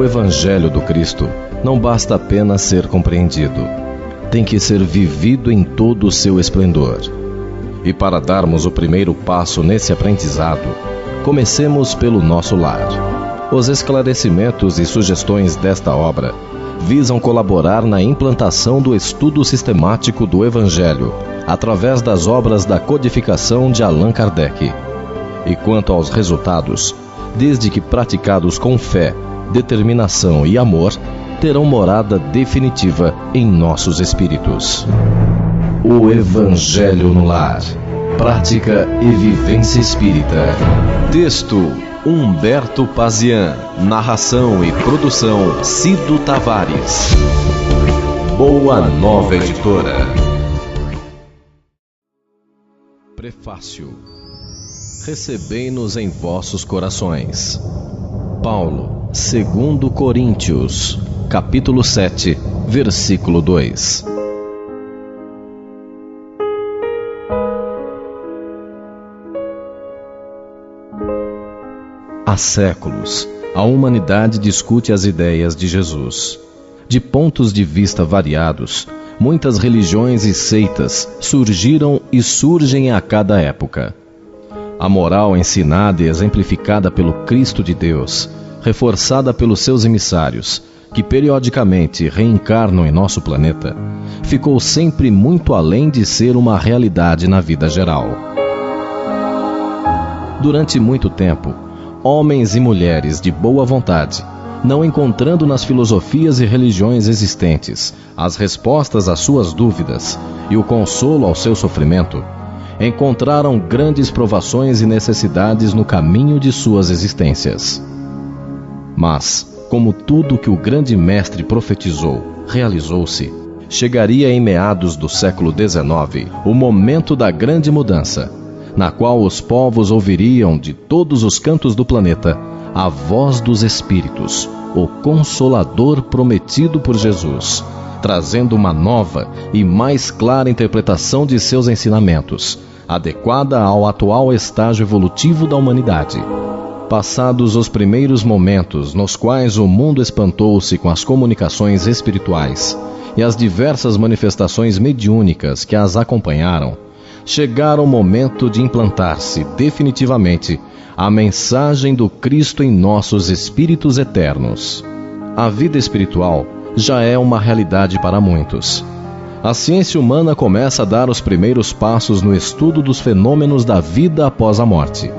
Evangelho do Cristo não basta apenas ser compreendido. Tem que ser vivido em todo o seu esplendor. E para darmos o primeiro passo nesse aprendizado, comecemos pelo nosso lar. Os esclarecimentos e sugestões desta obra visam colaborar na implantação do estudo sistemático do Evangelho, através das obras da codificação de Allan Kardec. E quanto aos resultados, desde que praticados com fé, determinação e amor, terão morada definitiva em nossos espíritos. O Evangelho no Lar. Prática e vivência espírita. Texto: Humberto Pazian. Narração e produção: Cido Tavares. Boa Nova Editora. Prefácio. Recebei-nos em vossos corações. Paulo, 2 Coríntios, capítulo 7, versículo 2. Há séculos, a humanidade discute as ideias de Jesus. De pontos de vista variados, muitas religiões e seitas surgiram e surgem a cada época. A moral ensinada e exemplificada pelo Cristo de Deus, reforçada pelos seus emissários, que periodicamente reencarnam em nosso planeta, ficou sempre muito além de ser uma realidade na vida geral. Durante muito tempo, homens e mulheres de boa vontade, não encontrando nas filosofias e religiões existentes as respostas às suas dúvidas e o consolo ao seu sofrimento, encontraram grandes provações e necessidades no caminho de suas existências. Mas, como tudo que o grande mestre profetizou realizou-se, chegaria em meados do século XIX o momento da grande mudança, na qual os povos ouviriam de todos os cantos do planeta a voz dos Espíritos, o Consolador prometido por Jesus, trazendo uma nova e mais clara interpretação de seus ensinamentos, adequada ao atual estágio evolutivo da humanidade. Passados os primeiros momentos nos quais o mundo espantou-se com as comunicações espirituais e as diversas manifestações mediúnicas que as acompanharam, chegara o momento de implantar-se definitivamente a mensagem do Cristo em nossos espíritos eternos. A vida espiritual já é uma realidade para muitos. A ciência humana começa a dar os primeiros passos no estudo dos fenômenos da vida após a morte.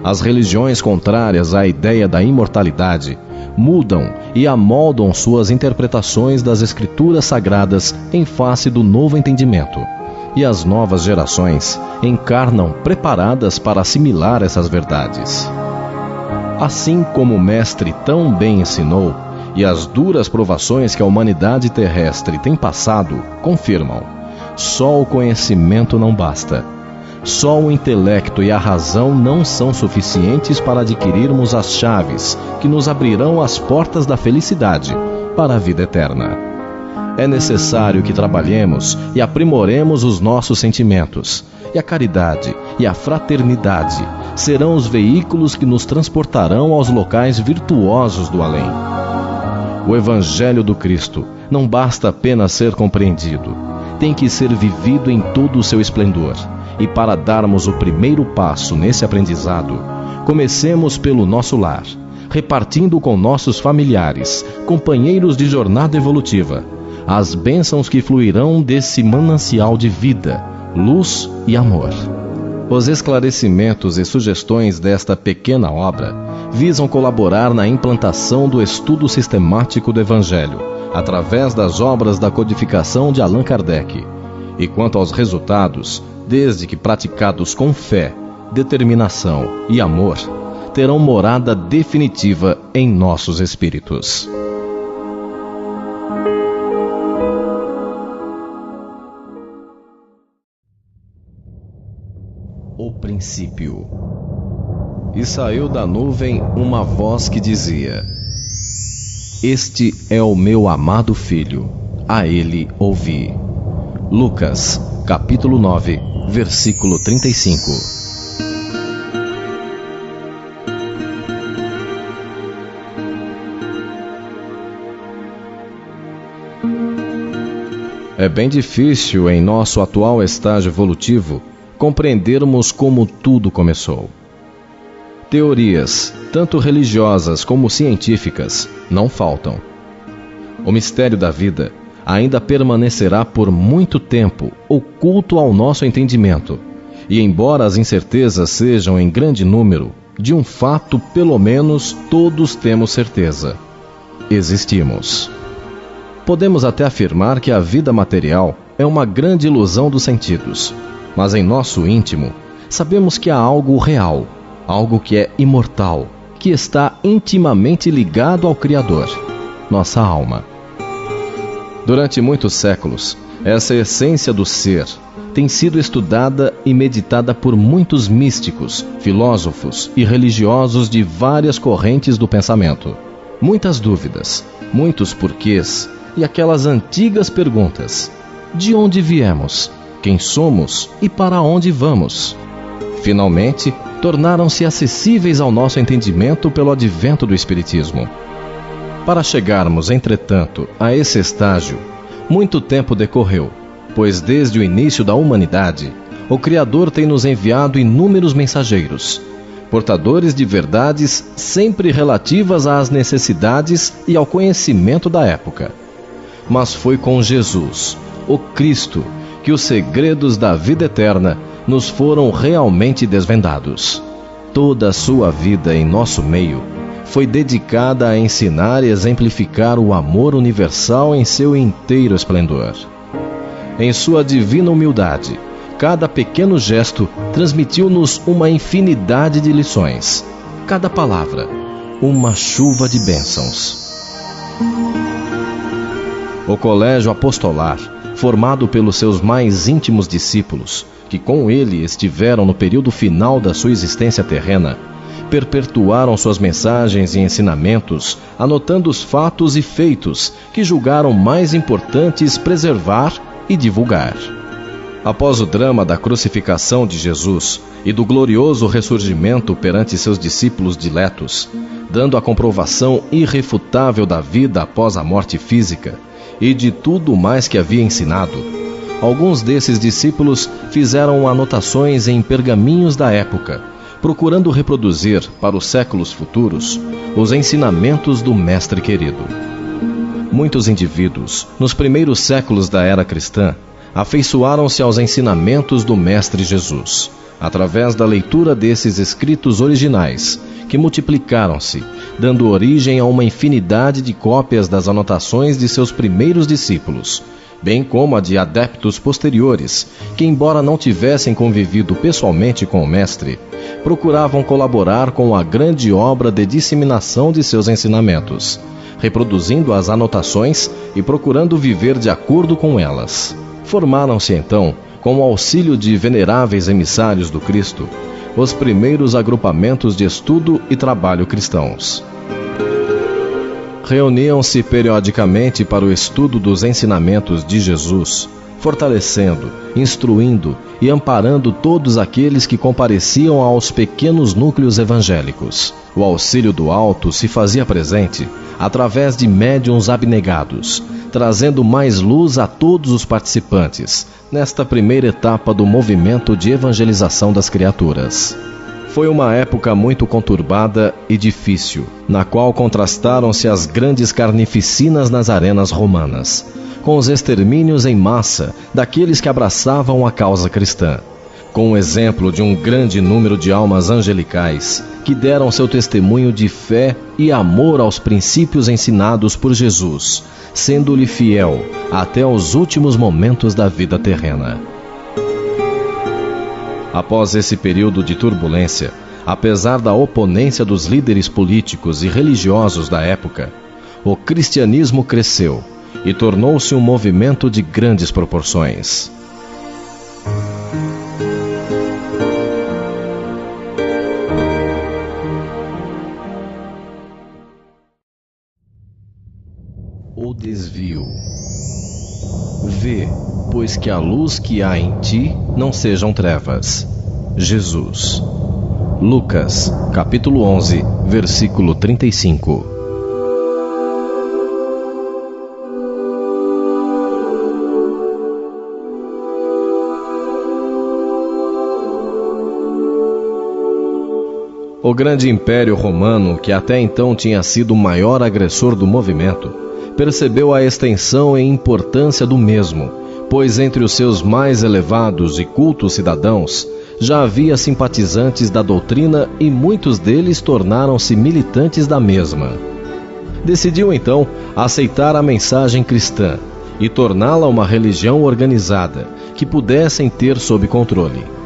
As religiões contrárias à ideia da imortalidade mudam e amoldam suas interpretações das escrituras sagradas em face do novo entendimento. E as novas gerações encarnam preparadas para assimilar essas verdades. Assim como o Mestre tão bem ensinou, e as duras provações que a humanidade terrestre tem passado confirmam: só o conhecimento não basta. Só o intelecto e a razão não são suficientes para adquirirmos as chaves que nos abrirão as portas da felicidade para a vida eterna. É necessário que trabalhemos e aprimoremos os nossos sentimentos, e a caridade e a fraternidade serão os veículos que nos transportarão aos locais virtuosos do além. O Evangelho do Cristo não basta apenas ser compreendido, tem que ser vivido em todo o seu esplendor. E para darmos o primeiro passo nesse aprendizado, comecemos pelo nosso lar, repartindo com nossos familiares, companheiros de jornada evolutiva, as bênçãos que fluirão desse manancial de vida, luz e amor. Os esclarecimentos e sugestões desta pequena obra visam colaborar na implantação do estudo sistemático do Evangelho, através das obras da codificação de Allan Kardec. E quanto aos resultados, desde que praticados com fé, determinação e amor, terão morada definitiva em nossos espíritos. O princípio. E saiu da nuvem uma voz que dizia: Este é o meu amado filho, a ele ouvi. Lucas, capítulo 9, versículo 35. É bem difícil, em nosso atual estágio evolutivo, compreendermos como tudo começou. Teorias, tanto religiosas como científicas, não faltam. O mistério da vida ainda permanecerá por muito tempo oculto ao nosso entendimento, e embora as incertezas sejam em grande número, de um fato pelo menos todos temos certeza: existimos. Podemos até afirmar que a vida material é uma grande ilusão dos sentidos, mas em nosso íntimo sabemos que há algo real, algo que é imortal, que está intimamente ligado ao Criador, nossa alma. Durante muitos séculos, essa essência do ser tem sido estudada e meditada por muitos místicos, filósofos e religiosos de várias correntes do pensamento. Muitas dúvidas, muitos porquês e aquelas antigas perguntas: de onde viemos, quem somos e para onde vamos? Finalmente, tornaram-se acessíveis ao nosso entendimento pelo advento do Espiritismo. Para chegarmos, entretanto, a esse estágio, muito tempo decorreu, pois desde o início da humanidade, o Criador tem nos enviado inúmeros mensageiros, portadores de verdades sempre relativas às necessidades e ao conhecimento da época. Mas foi com Jesus, o Cristo, que os segredos da vida eterna nos foram realmente desvendados. Toda a sua vida em nosso meio foi dedicada a ensinar e exemplificar o amor universal em seu inteiro esplendor. Em sua divina humildade, cada pequeno gesto transmitiu-nos uma infinidade de lições. Cada palavra, uma chuva de bênçãos. O colégio apostolar, formado pelos seus mais íntimos discípulos, que com ele estiveram no período final da sua existência terrena, perpetuaram suas mensagens e ensinamentos, anotando os fatos e feitos que julgaram mais importantes preservar e divulgar. Após o drama da crucificação de Jesus e do glorioso ressurgimento perante seus discípulos diletos, dando a comprovação irrefutável da vida após a morte física e de tudo mais que havia ensinado, alguns desses discípulos fizeram anotações em pergaminhos da época, procurando reproduzir para os séculos futuros os ensinamentos do Mestre querido. Muitos indivíduos, nos primeiros séculos da era cristã, afeiçoaram-se aos ensinamentos do Mestre Jesus, através da leitura desses escritos originais, que multiplicaram-se, dando origem a uma infinidade de cópias das anotações de seus primeiros discípulos, bem como a de adeptos posteriores, que, embora não tivessem convivido pessoalmente com o Mestre, procuravam colaborar com a grande obra de disseminação de seus ensinamentos, reproduzindo as anotações e procurando viver de acordo com elas. Formaram-se então, com o auxílio de veneráveis emissários do Cristo, os primeiros agrupamentos de estudo e trabalho cristãos. Reuniam-se periodicamente para o estudo dos ensinamentos de Jesus, fortalecendo, instruindo e amparando todos aqueles que compareciam aos pequenos núcleos evangélicos. O auxílio do alto se fazia presente através de médiuns abnegados, trazendo mais luz a todos os participantes nesta primeira etapa do movimento de evangelização das criaturas. Foi uma época muito conturbada e difícil, na qual contrastaram-se as grandes carnificinas nas arenas romanas, com os extermínios em massa daqueles que abraçavam a causa cristã, com o exemplo de um grande número de almas angelicais que deram seu testemunho de fé e amor aos princípios ensinados por Jesus, sendo-lhe fiel até os últimos momentos da vida terrena. Após esse período de turbulência, apesar da oponência dos líderes políticos e religiosos da época, o cristianismo cresceu e tornou-se um movimento de grandes proporções. O desvio. Vê, pois que a luz que há em ti não sejam trevas. Jesus. Lucas, capítulo 11, versículo 35. O grande Império Romano, que até então tinha sido o maior agressor do movimento, percebeu a extensão e importância do mesmo, pois entre os seus mais elevados e cultos cidadãos já havia simpatizantes da doutrina e muitos deles tornaram-se militantes da mesma. Decidiu então aceitar a mensagem cristã e torná-la uma religião organizada, que pudessem ter sob controle.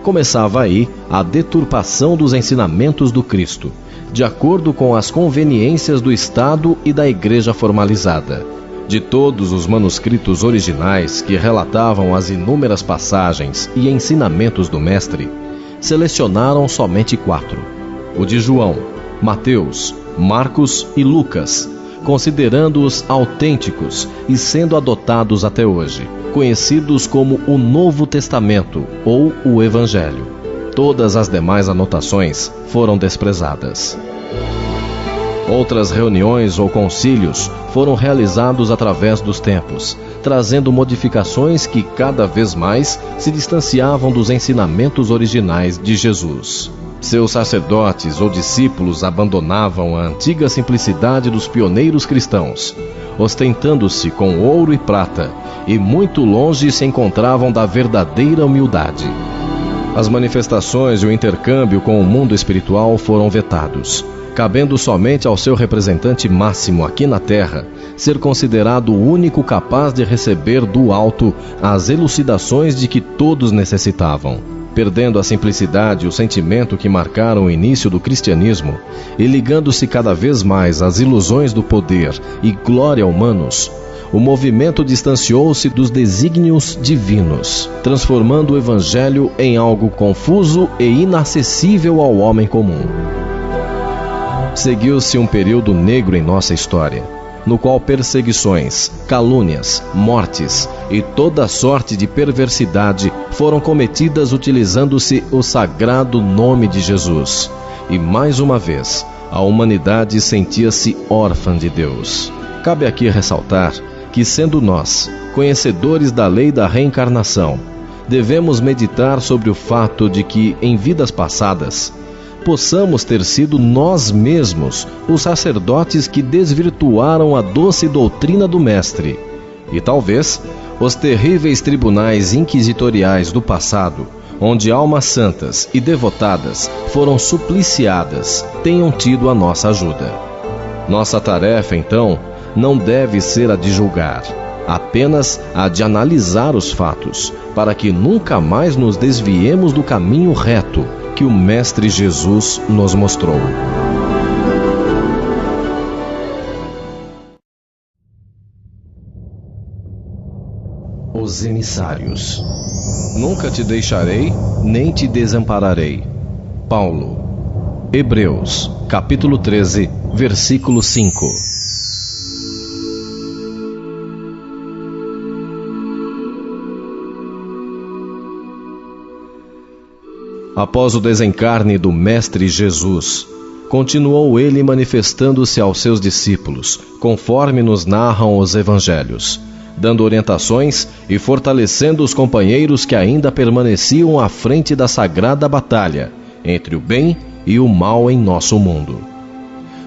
Começava aí a deturpação dos ensinamentos do Cristo, de acordo com as conveniências do Estado e da Igreja formalizada. De todos os manuscritos originais que relatavam as inúmeras passagens e ensinamentos do Mestre, selecionaram somente 4: o de João, Mateus, Marcos e Lucas, considerando-os autênticos e sendo adotados até hoje, conhecidos como o Novo Testamento ou o Evangelho. Todas as demais anotações foram desprezadas. Outras reuniões ou concílios foram realizados através dos tempos, trazendo modificações que cada vez mais se distanciavam dos ensinamentos originais de Jesus. Seus sacerdotes ou discípulos abandonavam a antiga simplicidade dos pioneiros cristãos, ostentando-se com ouro e prata, e muito longe se encontravam da verdadeira humildade. As manifestações e o intercâmbio com o mundo espiritual foram vetados, cabendo somente ao seu representante máximo aqui na Terra ser considerado o único capaz de receber do alto as elucidações de que todos necessitavam. Perdendo a simplicidade e o sentimento que marcaram o início do cristianismo e ligando-se cada vez mais às ilusões do poder e glória humanos, o movimento distanciou-se dos desígnios divinos, transformando o Evangelho em algo confuso e inacessível ao homem comum. Seguiu-se um período negro em nossa história, no qual perseguições, calúnias, mortes e toda sorte de perversidade foram cometidas utilizando-se o sagrado nome de Jesus. E mais uma vez, a humanidade sentia-se órfã de Deus. Cabe aqui ressaltar que, sendo nós conhecedores da lei da reencarnação, devemos meditar sobre o fato de que, em vidas passadas, possamos ter sido nós mesmos os sacerdotes que desvirtuaram a doce doutrina do Mestre, e talvez os terríveis tribunais inquisitoriais do passado, onde almas santas e devotadas foram supliciadas, tenham tido a nossa ajuda. Nossa tarefa, então, não deve ser a de julgar, apenas a de analisar os fatos, para que nunca mais nos desviemos do caminho reto que o Mestre Jesus nos mostrou. Os emissários. Nunca te deixarei, nem te desampararei. Paulo. Hebreus, capítulo 13, versículo 5. Após o desencarne do Mestre Jesus, continuou ele manifestando-se aos seus discípulos, conforme nos narram os evangelhos, dando orientações e fortalecendo os companheiros que ainda permaneciam à frente da sagrada batalha entre o bem e o mal em nosso mundo.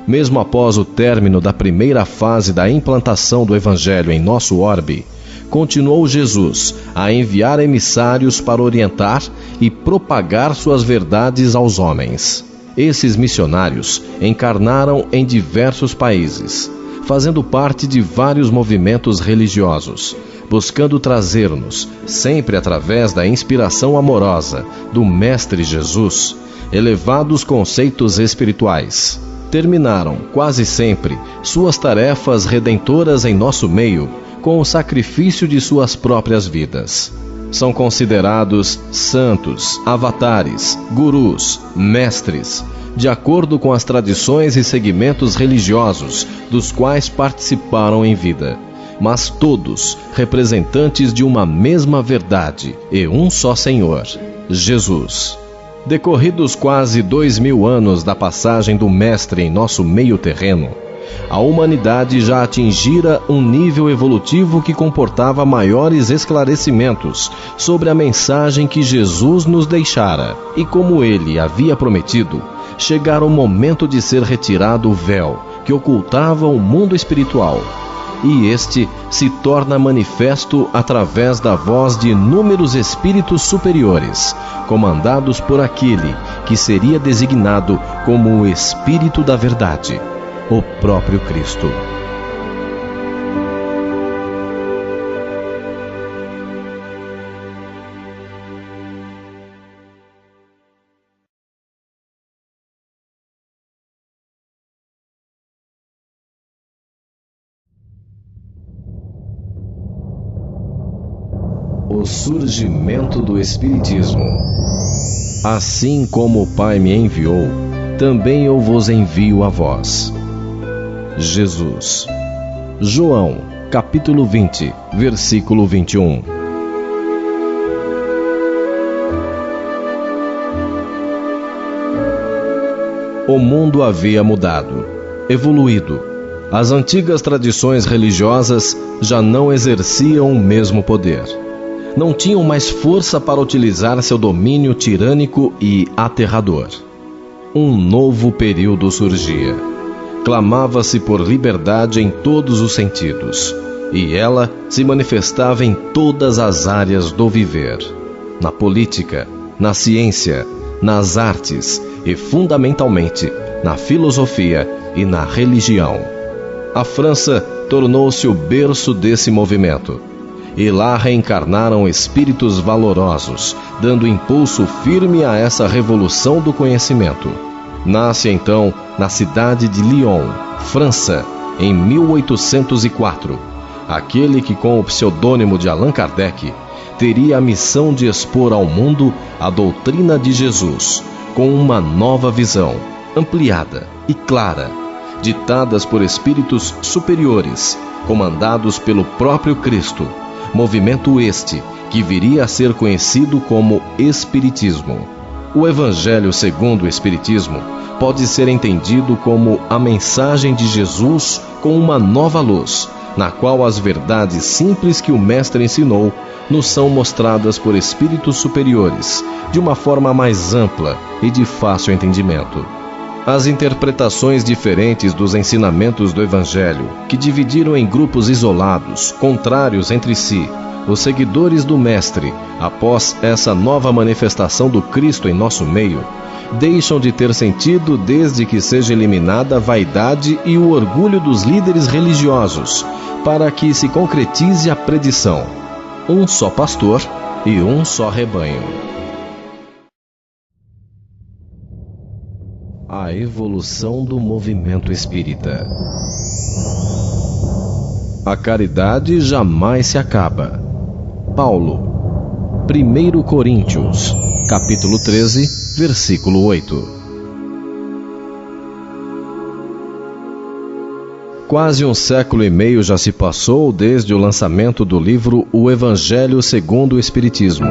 Mesmo após o término da primeira fase da implantação do Evangelho em nosso orbe, continuou Jesus a enviar emissários para orientar e propagar suas verdades aos homens. Esses missionários encarnaram em diversos países, fazendo parte de vários movimentos religiosos, buscando trazer-nos, sempre através da inspiração amorosa do Mestre Jesus, elevados conceitos espirituais. Terminaram, quase sempre, suas tarefas redentoras em nosso meio com o sacrifício de suas próprias vidas. São considerados santos, avatares, gurus, mestres, de acordo com as tradições e segmentos religiosos dos quais participaram em vida, mas todos representantes de uma mesma verdade e um só Senhor, Jesus. Decorridos quase 2000 anos da passagem do Mestre em nosso meio terreno, A humanidade já atingira um nível evolutivo que comportava maiores esclarecimentos sobre a mensagem que Jesus nos deixara. E como ele havia prometido, chegara o momento de ser retirado o véu que ocultava o mundo espiritual. E este se torna manifesto através da voz de inúmeros espíritos superiores, comandados por aquele que seria designado como o Espírito da Verdade, o próprio Cristo. O surgimento do Espiritismo. Assim como o Pai me enviou, também eu vos envio a vós. Jesus. João, capítulo 20, versículo 21. O mundo havia mudado, evoluído. As antigas tradições religiosas já não exerciam o mesmo poder. Não tinham mais força para utilizar seu domínio tirânico e aterrador. Um novo período surgia. Clamava-se por liberdade em todos os sentidos, e ela se manifestava em todas as áreas do viver: na política, na ciência, nas artes e, fundamentalmente, na filosofia e na religião. A França tornou-se o berço desse movimento. E lá reencarnaram espíritos valorosos, dando impulso firme a essa revolução do conhecimento. Nasce então na cidade de Lyon, França, em 1804, aquele que com o pseudônimo de Allan Kardec teria a missão de expor ao mundo a doutrina de Jesus, com uma nova visão, ampliada e clara, ditadas por espíritos superiores, comandados pelo próprio Cristo. Movimento este que viria a ser conhecido como Espiritismo. O Evangelho segundo o Espiritismo pode ser entendido como a mensagem de Jesus com uma nova luz, na qual as verdades simples que o Mestre ensinou nos são mostradas por espíritos superiores, de uma forma mais ampla e de fácil entendimento. As interpretações diferentes dos ensinamentos do Evangelho, que dividiram em grupos isolados, contrários entre si, os seguidores do Mestre, após essa nova manifestação do Cristo em nosso meio, deixam de ter sentido desde que seja eliminada a vaidade e o orgulho dos líderes religiosos, para que se concretize a predição: um só pastor e um só rebanho. A evolução do movimento espírita. A caridade jamais se acaba. Paulo, 1 Coríntios, capítulo 13, versículo 8. Quase um século e meio já se passou desde o lançamento do livro O Evangelho segundo o Espiritismo.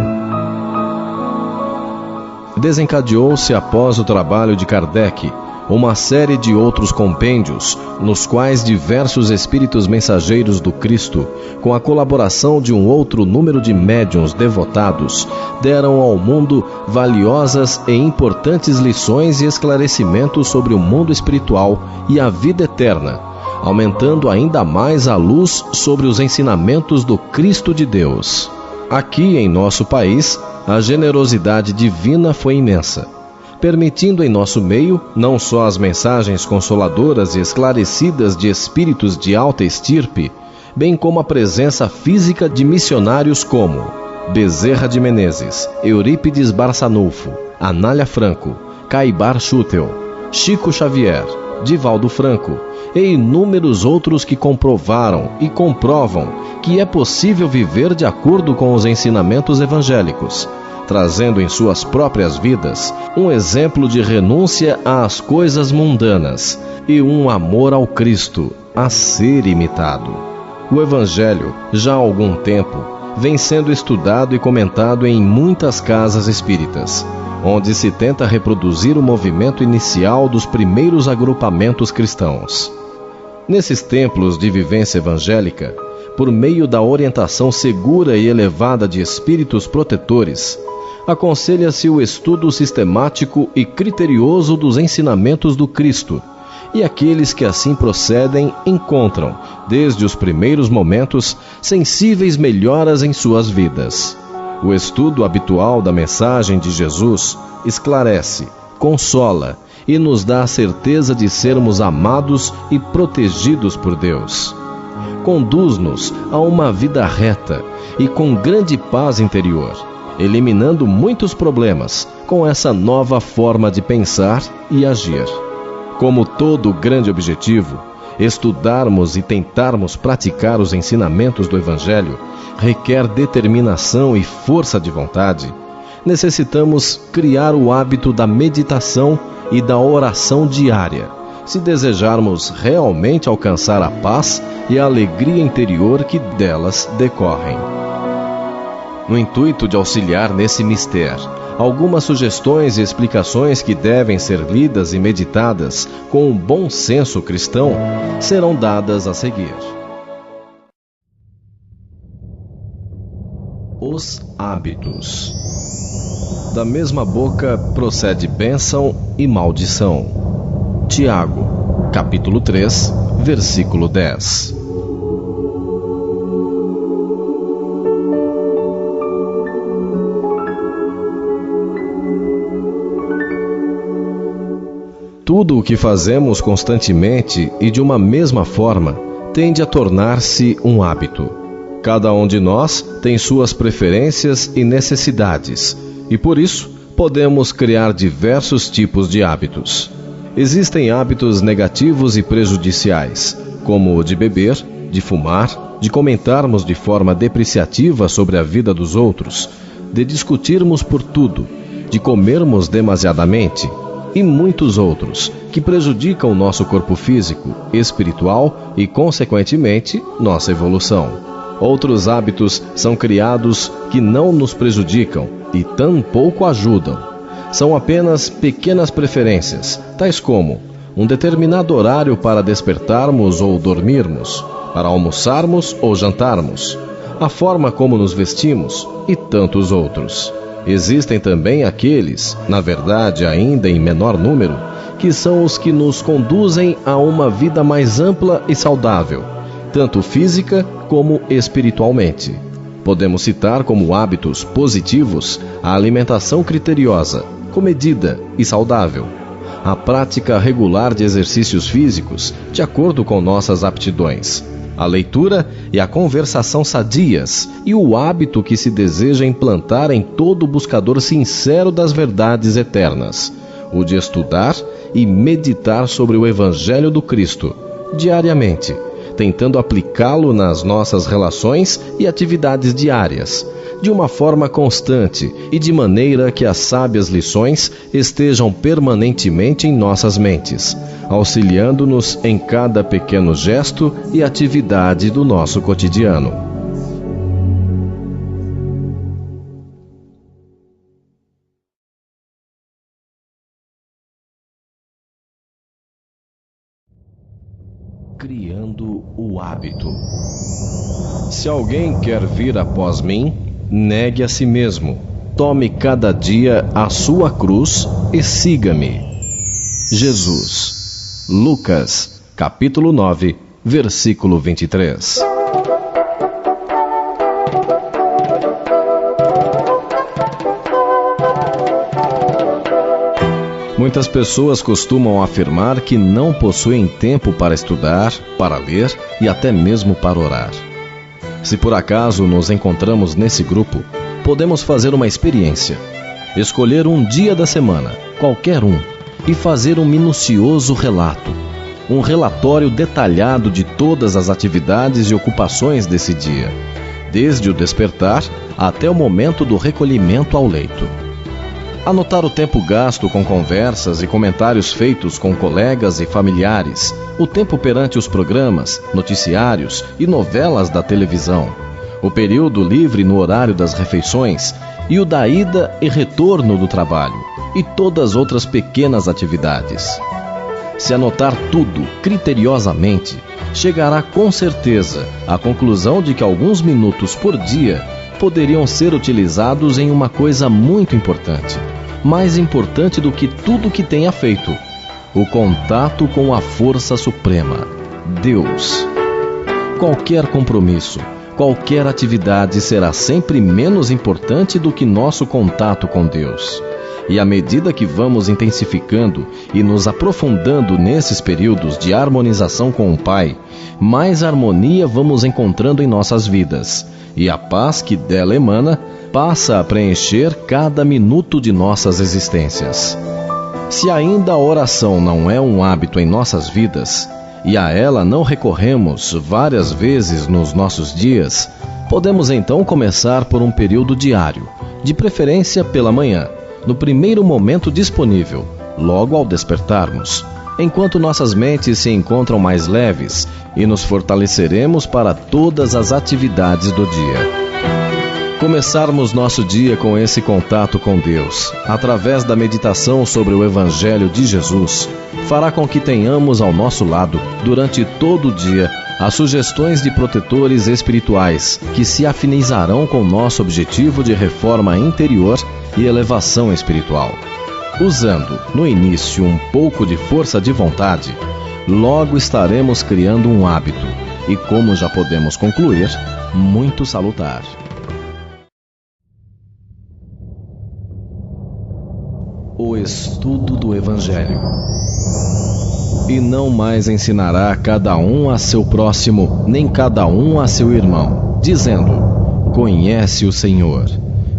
Desencadeou-se após o trabalho de Kardec uma série de outros compêndios, nos quais diversos espíritos mensageiros do Cristo, com a colaboração de um outro número de médiuns devotados, deram ao mundo valiosas e importantes lições e esclarecimentos sobre o mundo espiritual e a vida eterna, aumentando ainda mais a luz sobre os ensinamentos do Cristo de Deus. Aqui em nosso país, a generosidade divina foi imensa, permitindo em nosso meio não só as mensagens consoladoras e esclarecidas de espíritos de alta estirpe, bem como a presença física de missionários como Bezerra de Menezes, Eurípides Barçanufo, Anália Franco, Caibar Schutel, Chico Xavier, Divaldo Franco e inúmeros outros que comprovaram e comprovam que é possível viver de acordo com os ensinamentos evangélicos, trazendo em suas próprias vidas um exemplo de renúncia às coisas mundanas e um amor ao Cristo a ser imitado. O Evangelho, já há algum tempo, vem sendo estudado e comentado em muitas casas espíritas, onde se tenta reproduzir o movimento inicial dos primeiros agrupamentos cristãos. Nesses templos de vivência evangélica, por meio da orientação segura e elevada de espíritos protetores, aconselha-se o estudo sistemático e criterioso dos ensinamentos do Cristo, e aqueles que assim procedem encontram, desde os primeiros momentos, sensíveis melhoras em suas vidas. O estudo habitual da mensagem de Jesus esclarece, consola e nos dá a certeza de sermos amados e protegidos por Deus. Conduz-nos a uma vida reta e com grande paz interior, eliminando muitos problemas com essa nova forma de pensar e agir. Como todo grande objetivo, estudarmos e tentarmos praticar os ensinamentos do Evangelho requer determinação e força de vontade. Necessitamos criar o hábito da meditação e da oração diária, se desejarmos realmente alcançar a paz e a alegria interior que delas decorrem. No intuito de auxiliar nesse mistério, algumas sugestões e explicações que devem ser lidas e meditadas com um bom senso cristão serão dadas a seguir. Os hábitos. Da mesma boca procede bênção e maldição. Tiago, capítulo 3, versículo 10. Tudo o que fazemos constantemente e de uma mesma forma tende a tornar-se um hábito. Cada um de nós tem suas preferências e necessidades, e por isso podemos criar diversos tipos de hábitos. Existem hábitos negativos e prejudiciais, como o de beber, de fumar, de comentarmos de forma depreciativa sobre a vida dos outros, de discutirmos por tudo, de comermos demasiadamente, e muitos outros, que prejudicam o nosso corpo físico, espiritual e, consequentemente, nossa evolução. Outros hábitos são criados que não nos prejudicam e tampouco ajudam. São apenas pequenas preferências, tais como um determinado horário para despertarmos ou dormirmos, para almoçarmos ou jantarmos, a forma como nos vestimos e tantos outros. Existem também aqueles, na verdade ainda em menor número, que são os que nos conduzem a uma vida mais ampla e saudável, tanto física como espiritualmente. Podemos citar como hábitos positivos a alimentação criteriosa, comedida e saudável, a prática regular de exercícios físicos de acordo com nossas aptidões, a leitura e a conversação sadias e o hábito que se deseja implantar em todo buscador sincero das verdades eternas, o de estudar e meditar sobre o Evangelho do Cristo, diariamente, tentando aplicá-lo nas nossas relações e atividades diárias, de uma forma constante e de maneira que as sábias lições estejam permanentemente em nossas mentes, auxiliando-nos em cada pequeno gesto e atividade do nosso cotidiano. Criando o hábito. Se alguém quer vir após mim, negue a si mesmo, tome cada dia a sua cruz e siga-me. Jesus. Lucas, capítulo 9, versículo 23. Muitas pessoas costumam afirmar que não possuem tempo para estudar, para ler e até mesmo para orar. Se por acaso nos encontramos nesse grupo, podemos fazer uma experiência. Escolher um dia da semana, qualquer um, e fazer um minucioso relato. Um relatório detalhado de todas as atividades e ocupações desse dia, desde o despertar até o momento do recolhimento ao leito. Anotar o tempo gasto com conversas e comentários feitos com colegas e familiares, o tempo perante os programas, noticiários e novelas da televisão, o período livre no horário das refeições e o da ida e retorno do trabalho, e todas as outras pequenas atividades. Se anotar tudo criteriosamente, chegará com certeza à conclusão de que alguns minutos por dia poderiam ser utilizados em uma coisa muito importante, mais importante do que tudo que tenha feito: o contato com a força suprema, Deus. Qualquer compromisso, qualquer atividade será sempre menos importante do que nosso contato com Deus. E à medida que vamos intensificando e nos aprofundando nesses períodos de harmonização com o Pai, mais harmonia vamos encontrando em nossas vidas, e a paz que dela emana passa a preencher cada minuto de nossas existências. Se ainda a oração não é um hábito em nossas vidas, e a ela não recorremos várias vezes nos nossos dias, podemos então começar por um período diário, de preferência pela manhã, no primeiro momento disponível, logo ao despertarmos, enquanto nossas mentes se encontram mais leves, e nos fortaleceremos para todas as atividades do dia. Começarmos nosso dia com esse contato com Deus, através da meditação sobre o Evangelho de Jesus, fará com que tenhamos ao nosso lado, durante todo o dia, as sugestões de protetores espirituais que se afinizarão com nosso objetivo de reforma interior e elevação espiritual. Usando, no início, um pouco de força de vontade, logo estaremos criando um hábito, e como já podemos concluir, muito salutar. O estudo do Evangelho. E não mais ensinará cada um a seu próximo, nem cada um a seu irmão, dizendo: conhece o Senhor,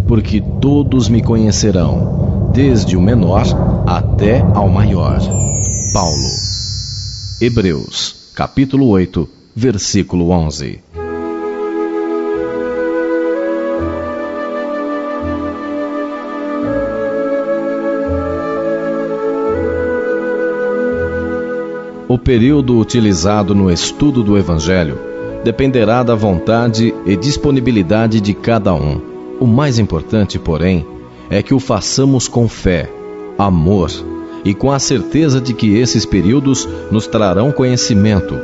porque todos me conhecerão, desde o menor até ao maior. Paulo. Hebreus, capítulo 8, versículo 11. O período utilizado no estudo do Evangelho dependerá da vontade e disponibilidade de cada um. O mais importante, porém, é que o façamos com fé, amor e com a certeza de que esses períodos nos trarão conhecimento,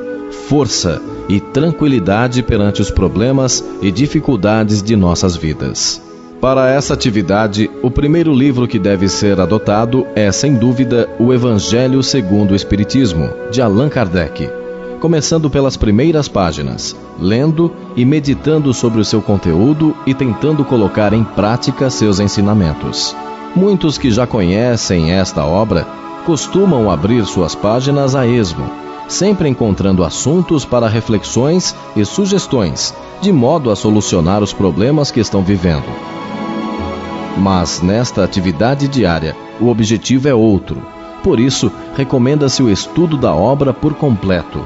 força e tranquilidade perante os problemas e dificuldades de nossas vidas. Para essa atividade, o primeiro livro que deve ser adotado é, sem dúvida, o Evangelho segundo o Espiritismo, de Allan Kardec, começando pelas primeiras páginas, lendo e meditando sobre o seu conteúdo e tentando colocar em prática seus ensinamentos. Muitos que já conhecem esta obra costumam abrir suas páginas a esmo, sempre encontrando assuntos para reflexões e sugestões, de modo a solucionar os problemas que estão vivendo. Mas nesta atividade diária, o objetivo é outro. Por isso, recomenda-se o estudo da obra por completo.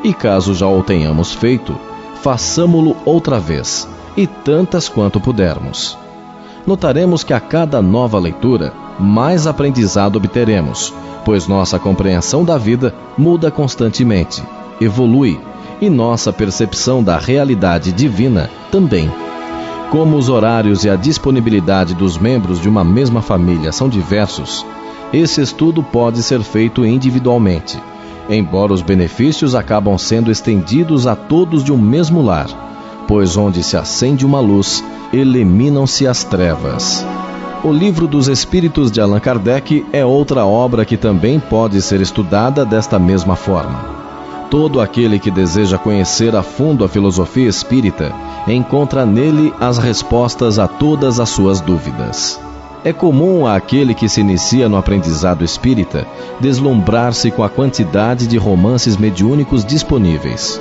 E caso já o tenhamos feito, façamo-lo outra vez, e tantas quanto pudermos. Notaremos que a cada nova leitura, mais aprendizado obteremos, pois nossa compreensão da vida muda constantemente, evolui, e nossa percepção da realidade divina também. Como os horários e a disponibilidade dos membros de uma mesma família são diversos, esse estudo pode ser feito individualmente, embora os benefícios acabam sendo estendidos a todos de um mesmo lar, pois onde se acende uma luz, eliminam-se as trevas. O Livro dos Espíritos de Allan Kardec é outra obra que também pode ser estudada desta mesma forma. Todo aquele que deseja conhecer a fundo a filosofia espírita encontra nele as respostas a todas as suas dúvidas. É comum àquele que se inicia no aprendizado espírita deslumbrar-se com a quantidade de romances mediúnicos disponíveis.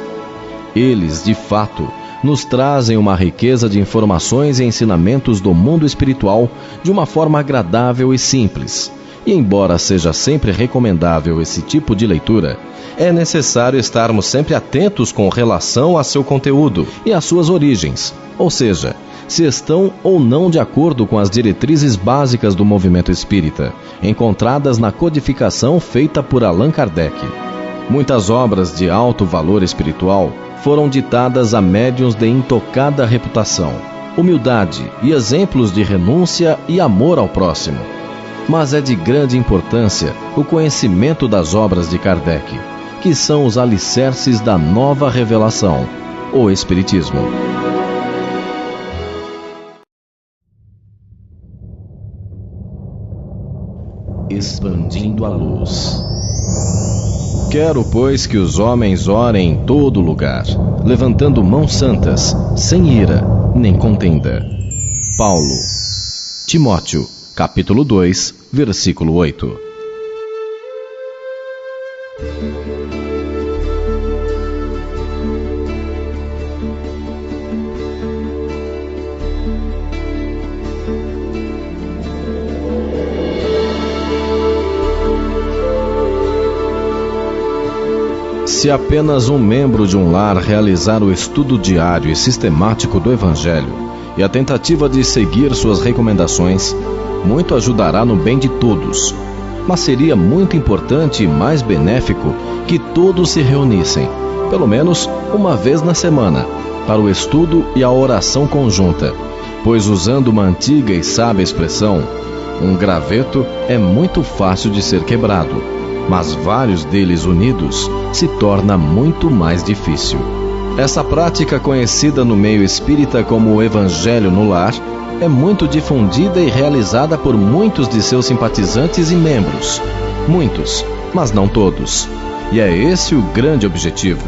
Eles, de fato, nos trazem uma riqueza de informações e ensinamentos do mundo espiritual de uma forma agradável e simples. E embora seja sempre recomendável esse tipo de leitura, é necessário estarmos sempre atentos com relação a seu conteúdo e às suas origens, ou seja, se estão ou não de acordo com as diretrizes básicas do movimento espírita, encontradas na codificação feita por Allan Kardec. Muitas obras de alto valor espiritual foram ditadas a médiuns de intocada reputação, humildade e exemplos de renúncia e amor ao próximo. Mas é de grande importância o conhecimento das obras de Kardec, que são os alicerces da nova revelação, o Espiritismo. Expandindo a luz. Quero, pois, que os homens orem em todo lugar, levantando mãos santas, sem ira, nem contenda. Paulo, Timóteo, capítulo 2, versículo 8. Se apenas um membro de um lar realizar o estudo diário e sistemático do Evangelho e a tentativa de seguir suas recomendações, muito ajudará no bem de todos. Mas seria muito importante e mais benéfico que todos se reunissem, pelo menos uma vez na semana, para o estudo e a oração conjunta, pois, usando uma antiga e sábia expressão, um graveto é muito fácil de ser quebrado, mas vários deles unidos se torna muito mais difícil. Essa prática, conhecida no meio espírita como o Evangelho no Lar, é muito difundida e realizada por muitos de seus simpatizantes e membros. Muitos, mas não todos. E é esse o grande objetivo: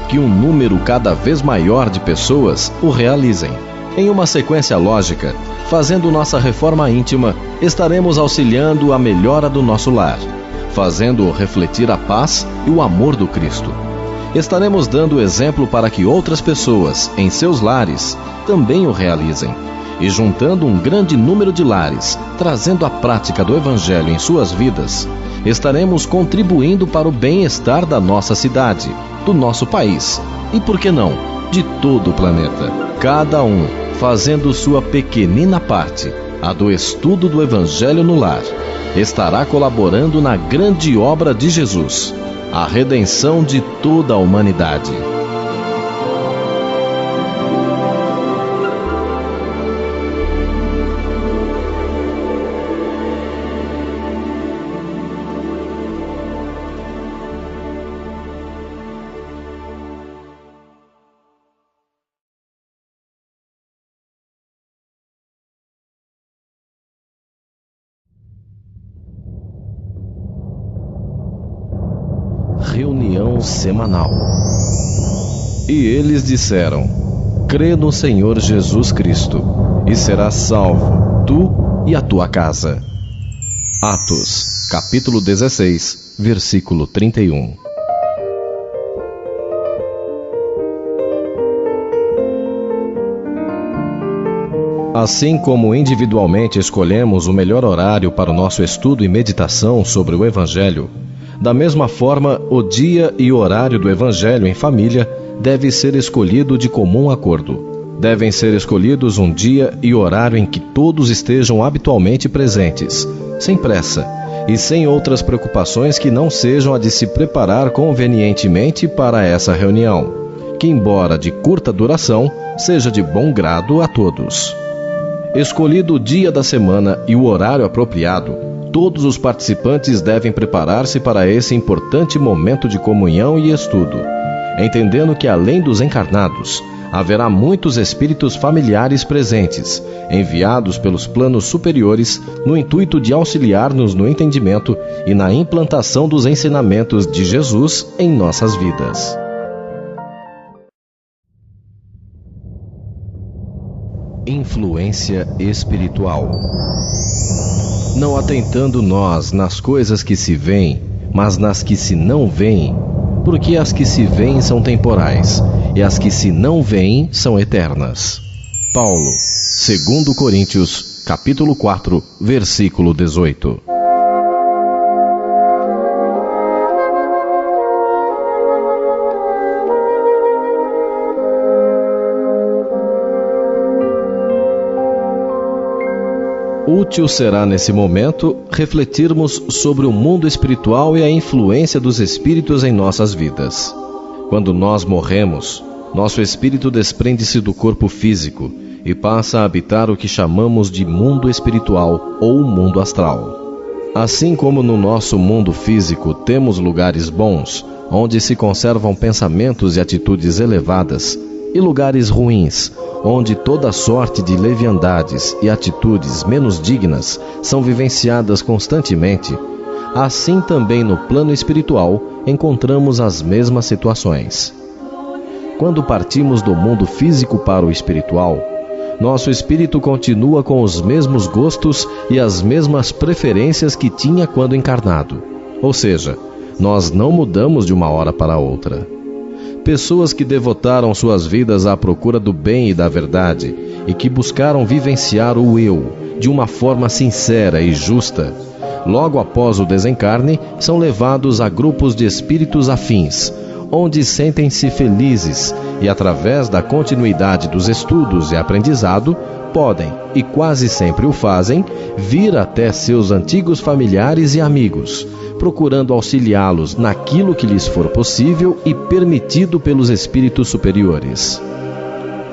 que um número cada vez maior de pessoas o realizem. Em uma sequência lógica, fazendo nossa reforma íntima, estaremos auxiliando a melhora do nosso lar, fazendo-o refletir a paz e o amor do Cristo. Estaremos dando exemplo para que outras pessoas, em seus lares, também o realizem. E juntando um grande número de lares, trazendo a prática do Evangelho em suas vidas, estaremos contribuindo para o bem-estar da nossa cidade, do nosso país e, por que não, de todo o planeta. Cada um fazendo sua pequenina parte, a do estudo do Evangelho no lar, estará colaborando na grande obra de Jesus, a redenção de toda a humanidade. Reunião semanal. E eles disseram: crê no Senhor Jesus Cristo, e serás salvo, tu e a tua casa. Atos, capítulo 16, versículo 31. Assim como individualmente escolhemos o melhor horário para o nosso estudo e meditação sobre o Evangelho, da mesma forma, o dia e horário do Evangelho em família deve ser escolhido de comum acordo. Devem ser escolhidos um dia e horário em que todos estejam habitualmente presentes, sem pressa e sem outras preocupações que não sejam a de se preparar convenientemente para essa reunião, que, embora de curta duração, seja de bom grado a todos. Escolhido o dia da semana e o horário apropriado, todos os participantes devem preparar-se para esse importante momento de comunhão e estudo, entendendo que, além dos encarnados, haverá muitos espíritos familiares presentes, enviados pelos planos superiores, no intuito de auxiliar-nos no entendimento e na implantação dos ensinamentos de Jesus em nossas vidas. Influência espiritual. Não atentando nós nas coisas que se veem, mas nas que se não veem, porque as que se veem são temporais, e as que se não veem são eternas. Paulo, 2 Coríntios, capítulo 4, versículo 18. Útil será nesse momento refletirmos sobre o mundo espiritual e a influência dos espíritos em nossas vidas. Quando nós morremos, nosso espírito desprende-se do corpo físico e passa a habitar o que chamamos de mundo espiritual ou mundo astral. Assim como no nosso mundo físico temos lugares bons, onde se conservam pensamentos e atitudes elevadas, e lugares ruins, onde toda sorte de leviandades e atitudes menos dignas são vivenciadas constantemente, assim também no plano espiritual encontramos as mesmas situações. Quando partimos do mundo físico para o espiritual, nosso espírito continua com os mesmos gostos e as mesmas preferências que tinha quando encarnado. Ou seja, nós não mudamos de uma hora para outra. Pessoas que devotaram suas vidas à procura do bem e da verdade e que buscaram vivenciar o eu de uma forma sincera e justa, logo após o desencarne, são levados a grupos de espíritos afins, onde sentem-se felizes e, através da continuidade dos estudos e aprendizado, podem, e quase sempre o fazem, vir até seus antigos familiares e amigos, procurando auxiliá-los naquilo que lhes for possível e permitido pelos espíritos superiores.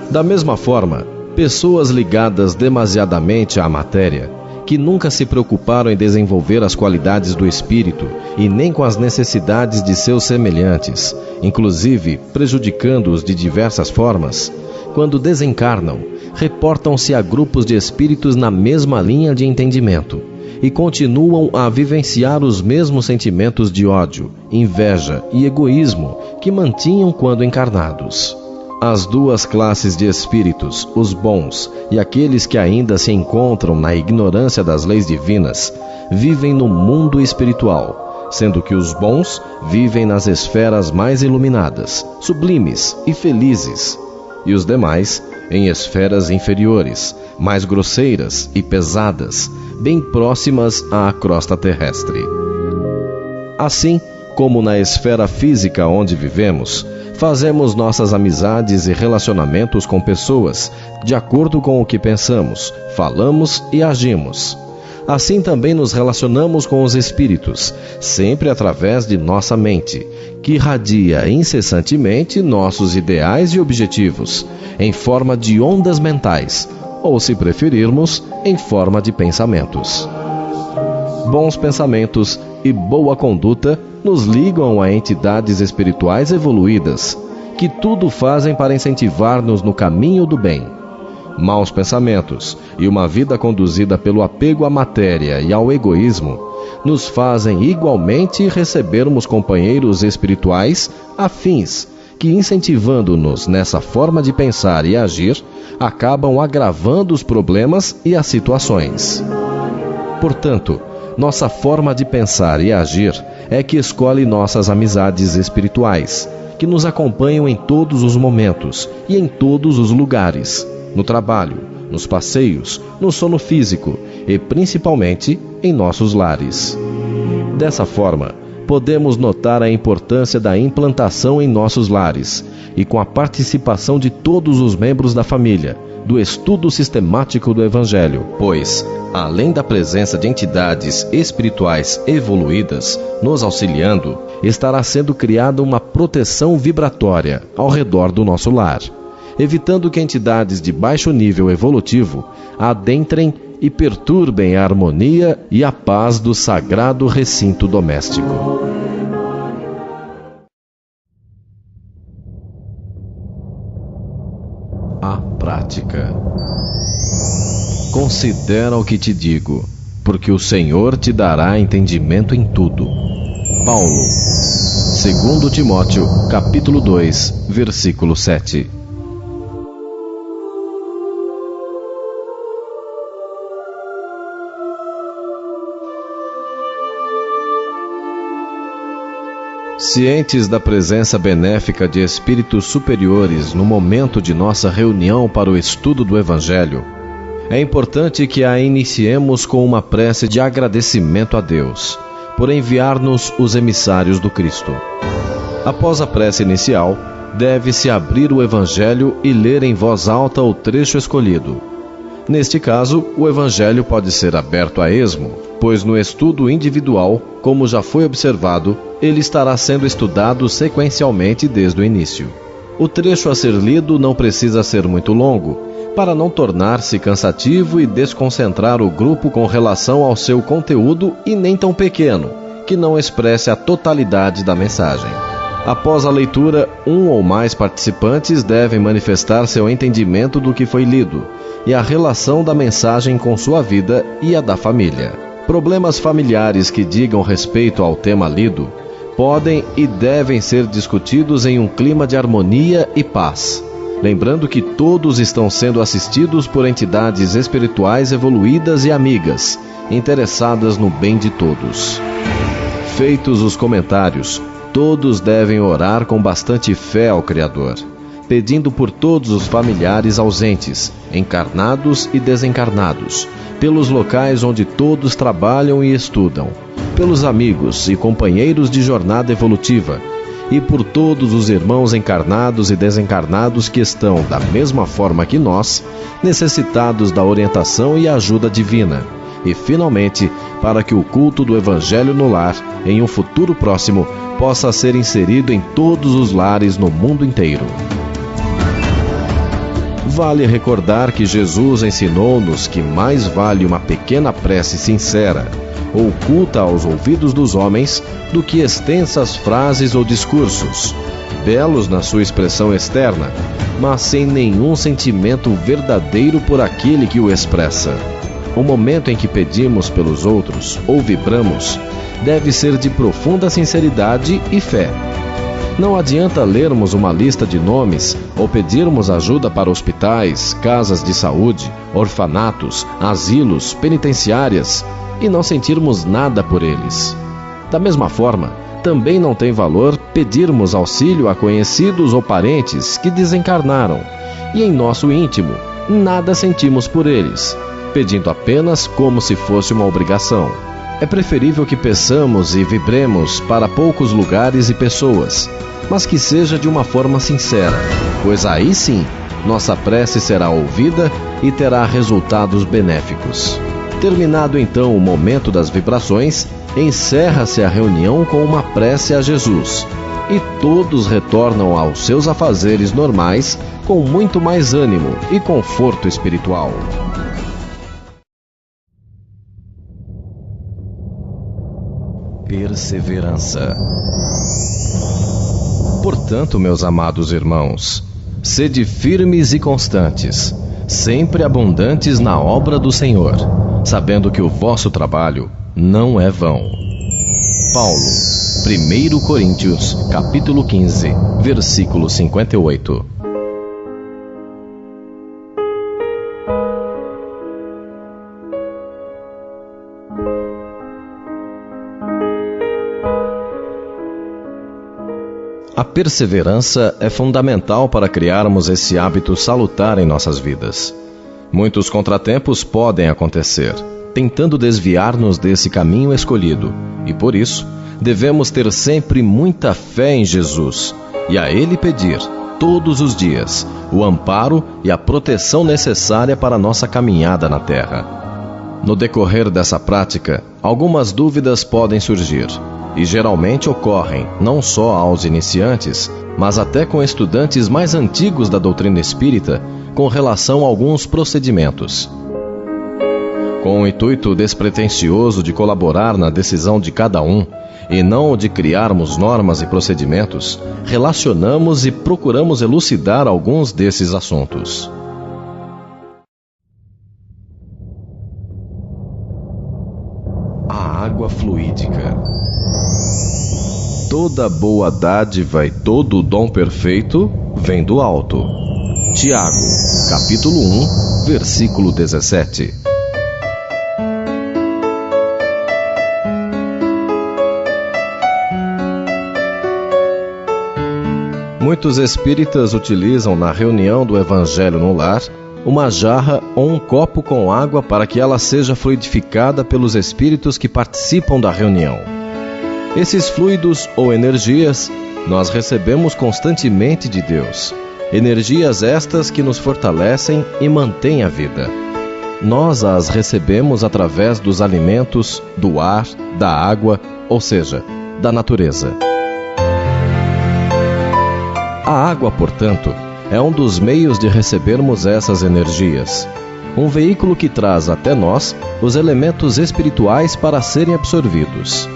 Da mesma forma, pessoas ligadas demasiadamente à matéria, que nunca se preocuparam em desenvolver as qualidades do espírito e nem com as necessidades de seus semelhantes, inclusive prejudicando-os de diversas formas, quando desencarnam, reportam-se a grupos de espíritos na mesma linha de entendimento e continuam a vivenciar os mesmos sentimentos de ódio, inveja e egoísmo que mantinham quando encarnados. As duas classes de espíritos, os bons e aqueles que ainda se encontram na ignorância das leis divinas, vivem no mundo espiritual, sendo que os bons vivem nas esferas mais iluminadas, sublimes e felizes, e os demais em esferas inferiores, mais grosseiras e pesadas, bem próximas à crosta terrestre. Assim como na esfera física onde vivemos, fazemos nossas amizades e relacionamentos com pessoas de acordo com o que pensamos, falamos e agimos. Assim também nos relacionamos com os espíritos, sempre através de nossa mente, que irradia incessantemente nossos ideais e objetivos, em forma de ondas mentais, ou, se preferirmos, em forma de pensamentos. Bons pensamentos e boa conduta nos ligam a entidades espirituais evoluídas, que tudo fazem para incentivar-nos no caminho do bem. Maus pensamentos e uma vida conduzida pelo apego à matéria e ao egoísmo nos fazem igualmente recebermos companheiros espirituais afins, que, incentivando-nos nessa forma de pensar e agir, acabam agravando os problemas e as situações. Portanto, nossa forma de pensar e agir é que escolhe nossas amizades espirituais, que nos acompanham em todos os momentos e em todos os lugares, no trabalho, nos passeios, no sono físico e principalmente em nossos lares. Dessa forma, podemos notar a importância da implantação em nossos lares e com a participação de todos os membros da família, do estudo sistemático do Evangelho, pois, além da presença de entidades espirituais evoluídas nos auxiliando, estará sendo criada uma proteção vibratória ao redor do nosso lar, evitando que entidades de baixo nível evolutivo adentrem e perturbem a harmonia e a paz do sagrado recinto doméstico. A prática. Considera o que te digo, porque o Senhor te dará entendimento em tudo. Paulo, 2 Timóteo, capítulo 2, versículo 7. Cientes da presença benéfica de espíritos superiores no momento de nossa reunião para o estudo do Evangelho, é importante que a iniciemos com uma prece de agradecimento a Deus por enviar-nos os emissários do Cristo. Após a prece inicial, deve-se abrir o Evangelho e ler em voz alta o trecho escolhido. Neste caso, o Evangelho pode ser aberto a esmo, pois no estudo individual, como já foi observado, ele estará sendo estudado sequencialmente desde o início. O trecho a ser lido não precisa ser muito longo, para não tornar-se cansativo e desconcentrar o grupo com relação ao seu conteúdo, e nem tão pequeno, que não expresse a totalidade da mensagem. Após a leitura, um ou mais participantes devem manifestar seu entendimento do que foi lido e a relação da mensagem com sua vida e a da família. Problemas familiares que digam respeito ao tema lido podem e devem ser discutidos em um clima de harmonia e paz, lembrando que todos estão sendo assistidos por entidades espirituais evoluídas e amigas, interessadas no bem de todos. Feitos os comentários, todos devem orar com bastante fé ao Criador, pedindo por todos os familiares ausentes, encarnados e desencarnados, pelos locais onde todos trabalham e estudam, pelos amigos e companheiros de jornada evolutiva, e por todos os irmãos encarnados e desencarnados que estão, da mesma forma que nós, necessitados da orientação e ajuda divina, e, finalmente, para que o culto do Evangelho no lar, em um futuro próximo, possa ser inserido em todos os lares no mundo inteiro. Vale recordar que Jesus ensinou-nos que mais vale uma pequena prece sincera, oculta aos ouvidos dos homens, do que extensas frases ou discursos, belos na sua expressão externa, mas sem nenhum sentimento verdadeiro por aquele que o expressa. O momento em que pedimos pelos outros ou vibramos deve ser de profunda sinceridade e fé. Não adianta lermos uma lista de nomes ou pedirmos ajuda para hospitais, casas de saúde, orfanatos, asilos, penitenciárias e não sentirmos nada por eles. Da mesma forma, também não tem valor pedirmos auxílio a conhecidos ou parentes que desencarnaram e em nosso íntimo nada sentimos por eles, pedindo apenas como se fosse uma obrigação. É preferível que peçamos e vibremos para poucos lugares e pessoas, mas que seja de uma forma sincera, pois aí sim, nossa prece será ouvida e terá resultados benéficos. Terminado então o momento das vibrações, encerra-se a reunião com uma prece a Jesus, e todos retornam aos seus afazeres normais com muito mais ânimo e conforto espiritual. Perseverança. Portanto, meus amados irmãos, sede firmes e constantes, sempre abundantes na obra do Senhor, sabendo que o vosso trabalho não é vão. Paulo, 1 Coríntios, capítulo 15, versículo 58. A perseverança é fundamental para criarmos esse hábito salutar em nossas vidas. Muitos contratempos podem acontecer, tentando desviar-nos desse caminho escolhido, e por isso, devemos ter sempre muita fé em Jesus e a Ele pedir, todos os dias, o amparo e a proteção necessária para a nossa caminhada na Terra. No decorrer dessa prática, algumas dúvidas podem surgir, e geralmente ocorrem não só aos iniciantes, mas até com estudantes mais antigos da doutrina espírita, com relação a alguns procedimentos. Com o intuito despretensioso de colaborar na decisão de cada um, e não de criarmos normas e procedimentos, relacionamos e procuramos elucidar alguns desses assuntos. A água fluídica. Toda boa dádiva e todo dom perfeito vem do alto. Tiago, capítulo 1, versículo 17. Muitos espíritas utilizam na reunião do Evangelho no lar uma jarra ou um copo com água para que ela seja fluidificada pelos espíritos que participam da reunião. Esses fluidos ou energias nós recebemos constantemente de Deus, energias estas que nos fortalecem e mantêm a vida. Nós as recebemos através dos alimentos, do ar, da água, ou seja, da natureza. A água, portanto, é um dos meios de recebermos essas energias, um veículo que traz até nós os elementos espirituais para serem absorvidos.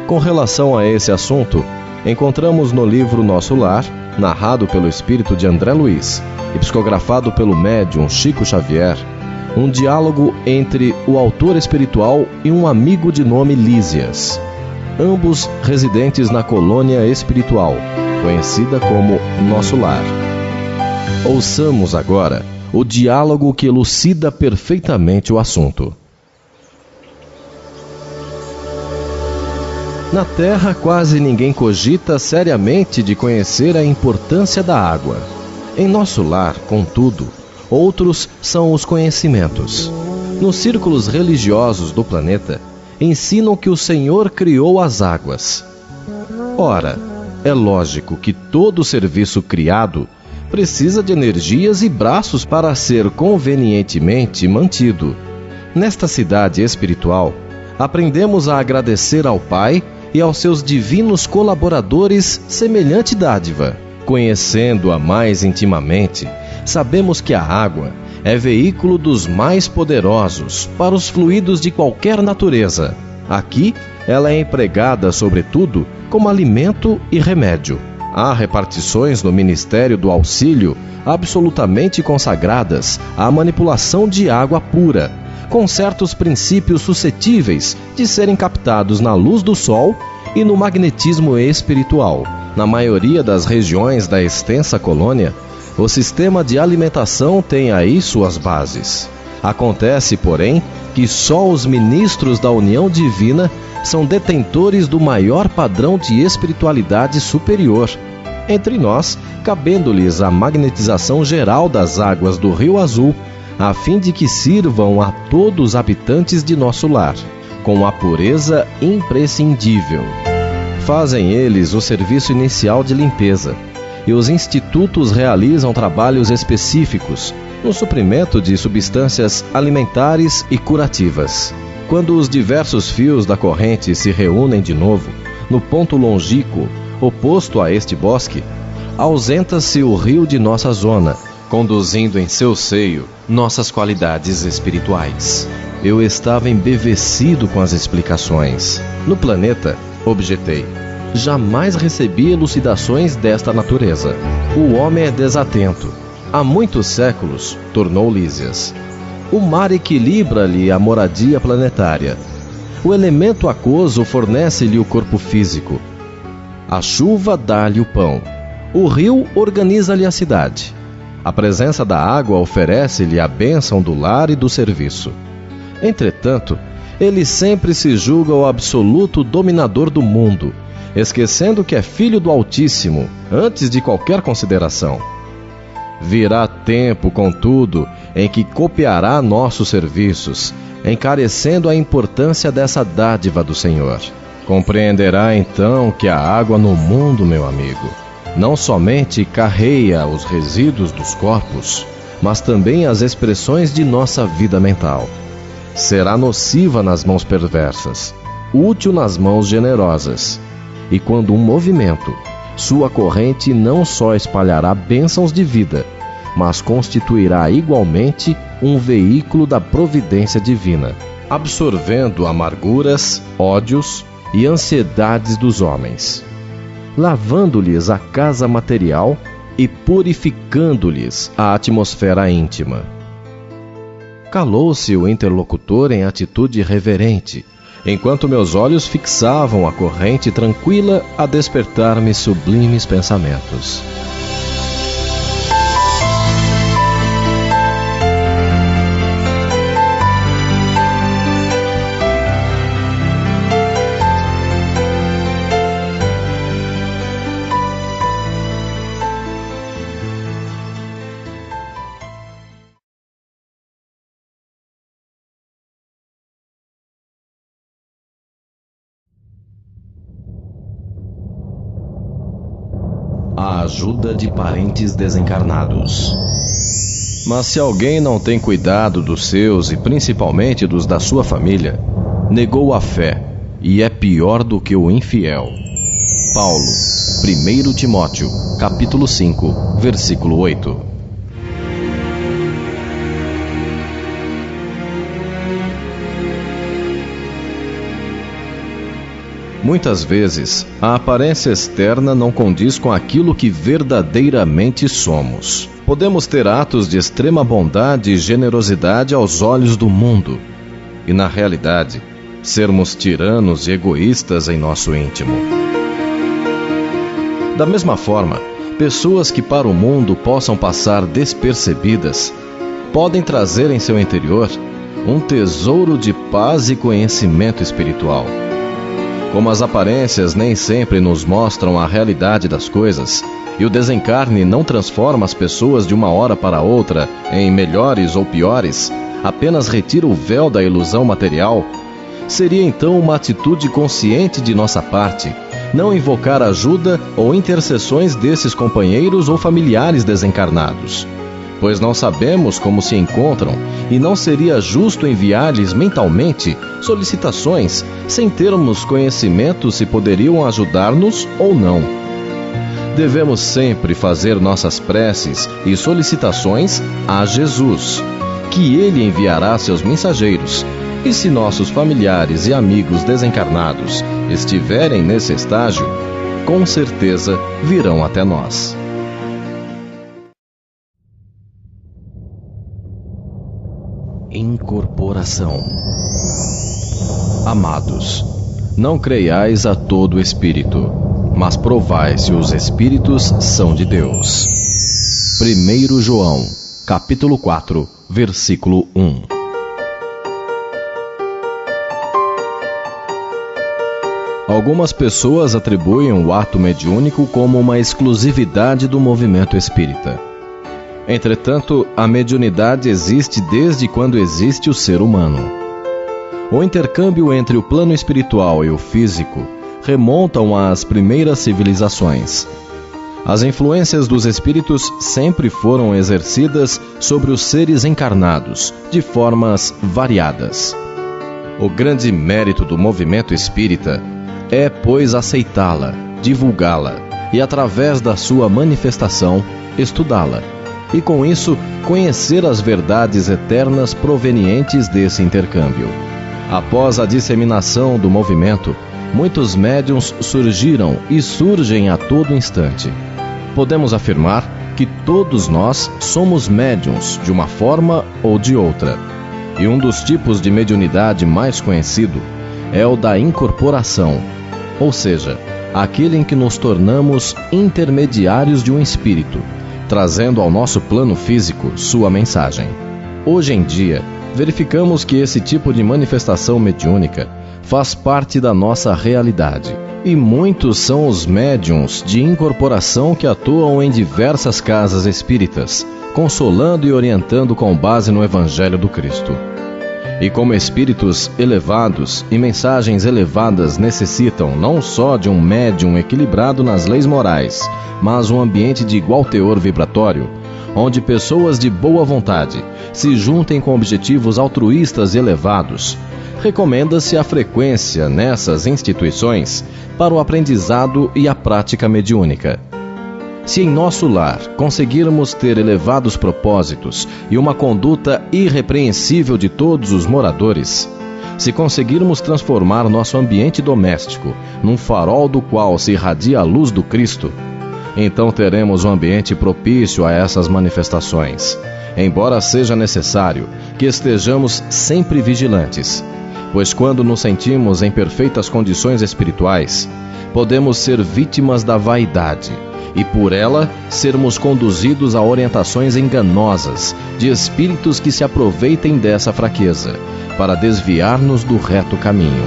Com relação a esse assunto, encontramos no livro Nosso Lar, narrado pelo espírito de André Luiz e psicografado pelo médium Chico Xavier, um diálogo entre o autor espiritual e um amigo de nome Lísias, ambos residentes na colônia espiritual, conhecida como Nosso Lar. Ouçamos agora o diálogo que elucida perfeitamente o assunto. Na Terra, quase ninguém cogita seriamente de conhecer a importância da água. Em Nosso Lar, contudo, outros são os conhecimentos. Nos círculos religiosos do planeta, ensinam que o Senhor criou as águas. Ora, é lógico que todo serviço criado precisa de energias e braços para ser convenientemente mantido. Nesta cidade espiritual, aprendemos a agradecer ao Pai e aos seus divinos colaboradores semelhante dádiva. Conhecendo-a mais intimamente, sabemos que a água é veículo dos mais poderosos para os fluidos de qualquer natureza. Aqui, ela é empregada, sobretudo, como alimento e remédio. Há repartições no Ministério do Auxílio absolutamente consagradas à manipulação de água pura, com certos princípios suscetíveis de serem captados na luz do sol e no magnetismo espiritual. Na maioria das regiões da extensa colônia, o sistema de alimentação tem aí suas bases. Acontece, porém, que só os ministros da união divina são detentores do maior padrão de espiritualidade superior. Entre nós, cabendo-lhes a magnetização geral das águas do Rio Azul, a fim de que sirvam a todos os habitantes de Nosso Lar, com a pureza imprescindível. Fazem eles o serviço inicial de limpeza, e os institutos realizam trabalhos específicos no suprimento de substâncias alimentares e curativas. Quando os diversos fios da corrente se reúnem de novo, no ponto longínquo oposto a este bosque, ausenta-se o rio de nossa zona, conduzindo em seu seio nossas qualidades espirituais. Eu estava embevecido com as explicações. No planeta, objetei, jamais recebi elucidações desta natureza. O homem é desatento. Há muitos séculos, tornou Lísias, o mar equilibra-lhe a moradia planetária. O elemento aquoso fornece-lhe o corpo físico. A chuva dá-lhe o pão. O rio organiza-lhe a cidade. A presença da água oferece-lhe a bênção do lar e do serviço. Entretanto, ele sempre se julga o absoluto dominador do mundo, esquecendo que é filho do Altíssimo, antes de qualquer consideração. Virá tempo, contudo, em que copiará nossos serviços, encarecendo a importância dessa dádiva do Senhor. Compreenderá então que a água no mundo, meu amigo, não somente carreia os resíduos dos corpos, mas também as expressões de nossa vida mental. Será nociva nas mãos perversas, útil nas mãos generosas. E quando um movimento, sua corrente não só espalhará bênçãos de vida, mas constituirá igualmente um veículo da providência divina, absorvendo amarguras, ódios e ansiedades dos homens, lavando-lhes a casa material e purificando-lhes a atmosfera íntima. Calou-se o interlocutor em atitude reverente, enquanto meus olhos fixavam a corrente tranquila a despertar-me sublimes pensamentos. A ajuda de parentes desencarnados. Mas se alguém não tem cuidado dos seus e principalmente dos da sua família, negou a fé e é pior do que o infiel. Paulo, 1 Timóteo, capítulo 5, versículo 8. Muitas vezes, a aparência externa não condiz com aquilo que verdadeiramente somos. Podemos ter atos de extrema bondade e generosidade aos olhos do mundo, e na realidade, sermos tiranos e egoístas em nosso íntimo. Da mesma forma, pessoas que para o mundo possam passar despercebidas, podem trazer em seu interior um tesouro de paz e conhecimento espiritual. Como as aparências nem sempre nos mostram a realidade das coisas, e o desencarne não transforma as pessoas de uma hora para outra em melhores ou piores, apenas retira o véu da ilusão material, seria então uma atitude consciente de nossa parte não invocar ajuda ou intercessões desses companheiros ou familiares desencarnados, pois não sabemos como se encontram e não seria justo enviar-lhes mentalmente solicitações sem termos conhecimento se poderiam ajudar-nos ou não. Devemos sempre fazer nossas preces e solicitações a Jesus, que Ele enviará seus mensageiros, e se nossos familiares e amigos desencarnados estiverem nesse estágio, com certeza virão até nós. Incorporação. Amados, não creiais a todo espírito, mas provai se os espíritos são de Deus. 1 João, capítulo 4, versículo 1. Algumas pessoas atribuem o ato mediúnico como uma exclusividade do movimento espírita. Entretanto, a mediunidade existe desde quando existe o ser humano. O intercâmbio entre o plano espiritual e o físico remontam às primeiras civilizações. As influências dos espíritos sempre foram exercidas sobre os seres encarnados, de formas variadas. O grande mérito do movimento espírita é, pois, aceitá-la, divulgá-la e, através da sua manifestação, estudá-la. E com isso, conhecer as verdades eternas provenientes desse intercâmbio. Após a disseminação do movimento, muitos médiuns surgiram e surgem a todo instante. Podemos afirmar que todos nós somos médiuns de uma forma ou de outra. E um dos tipos de mediunidade mais conhecido é o da incorporação, ou seja, aquele em que nos tornamos intermediários de um espírito, trazendo ao nosso plano físico sua mensagem. Hoje em dia, verificamos que esse tipo de manifestação mediúnica faz parte da nossa realidade. E muitos são os médiuns de incorporação que atuam em diversas casas espíritas, consolando e orientando com base no Evangelho do Cristo. E como espíritos elevados e mensagens elevadas necessitam não só de um médium equilibrado nas leis morais, mas um ambiente de igual teor vibratório, onde pessoas de boa vontade se juntem com objetivos altruístas elevados, recomenda-se a frequência nessas instituições para o aprendizado e a prática mediúnica. Se em nosso lar conseguirmos ter elevados propósitos e uma conduta irrepreensível de todos os moradores, se conseguirmos transformar nosso ambiente doméstico num farol do qual se irradia a luz do Cristo, então teremos um ambiente propício a essas manifestações, embora seja necessário que estejamos sempre vigilantes, pois quando nos sentimos em perfeitas condições espirituais, podemos ser vítimas da vaidade, e por ela sermos conduzidos a orientações enganosas de espíritos que se aproveitem dessa fraqueza para desviar-nos do reto caminho.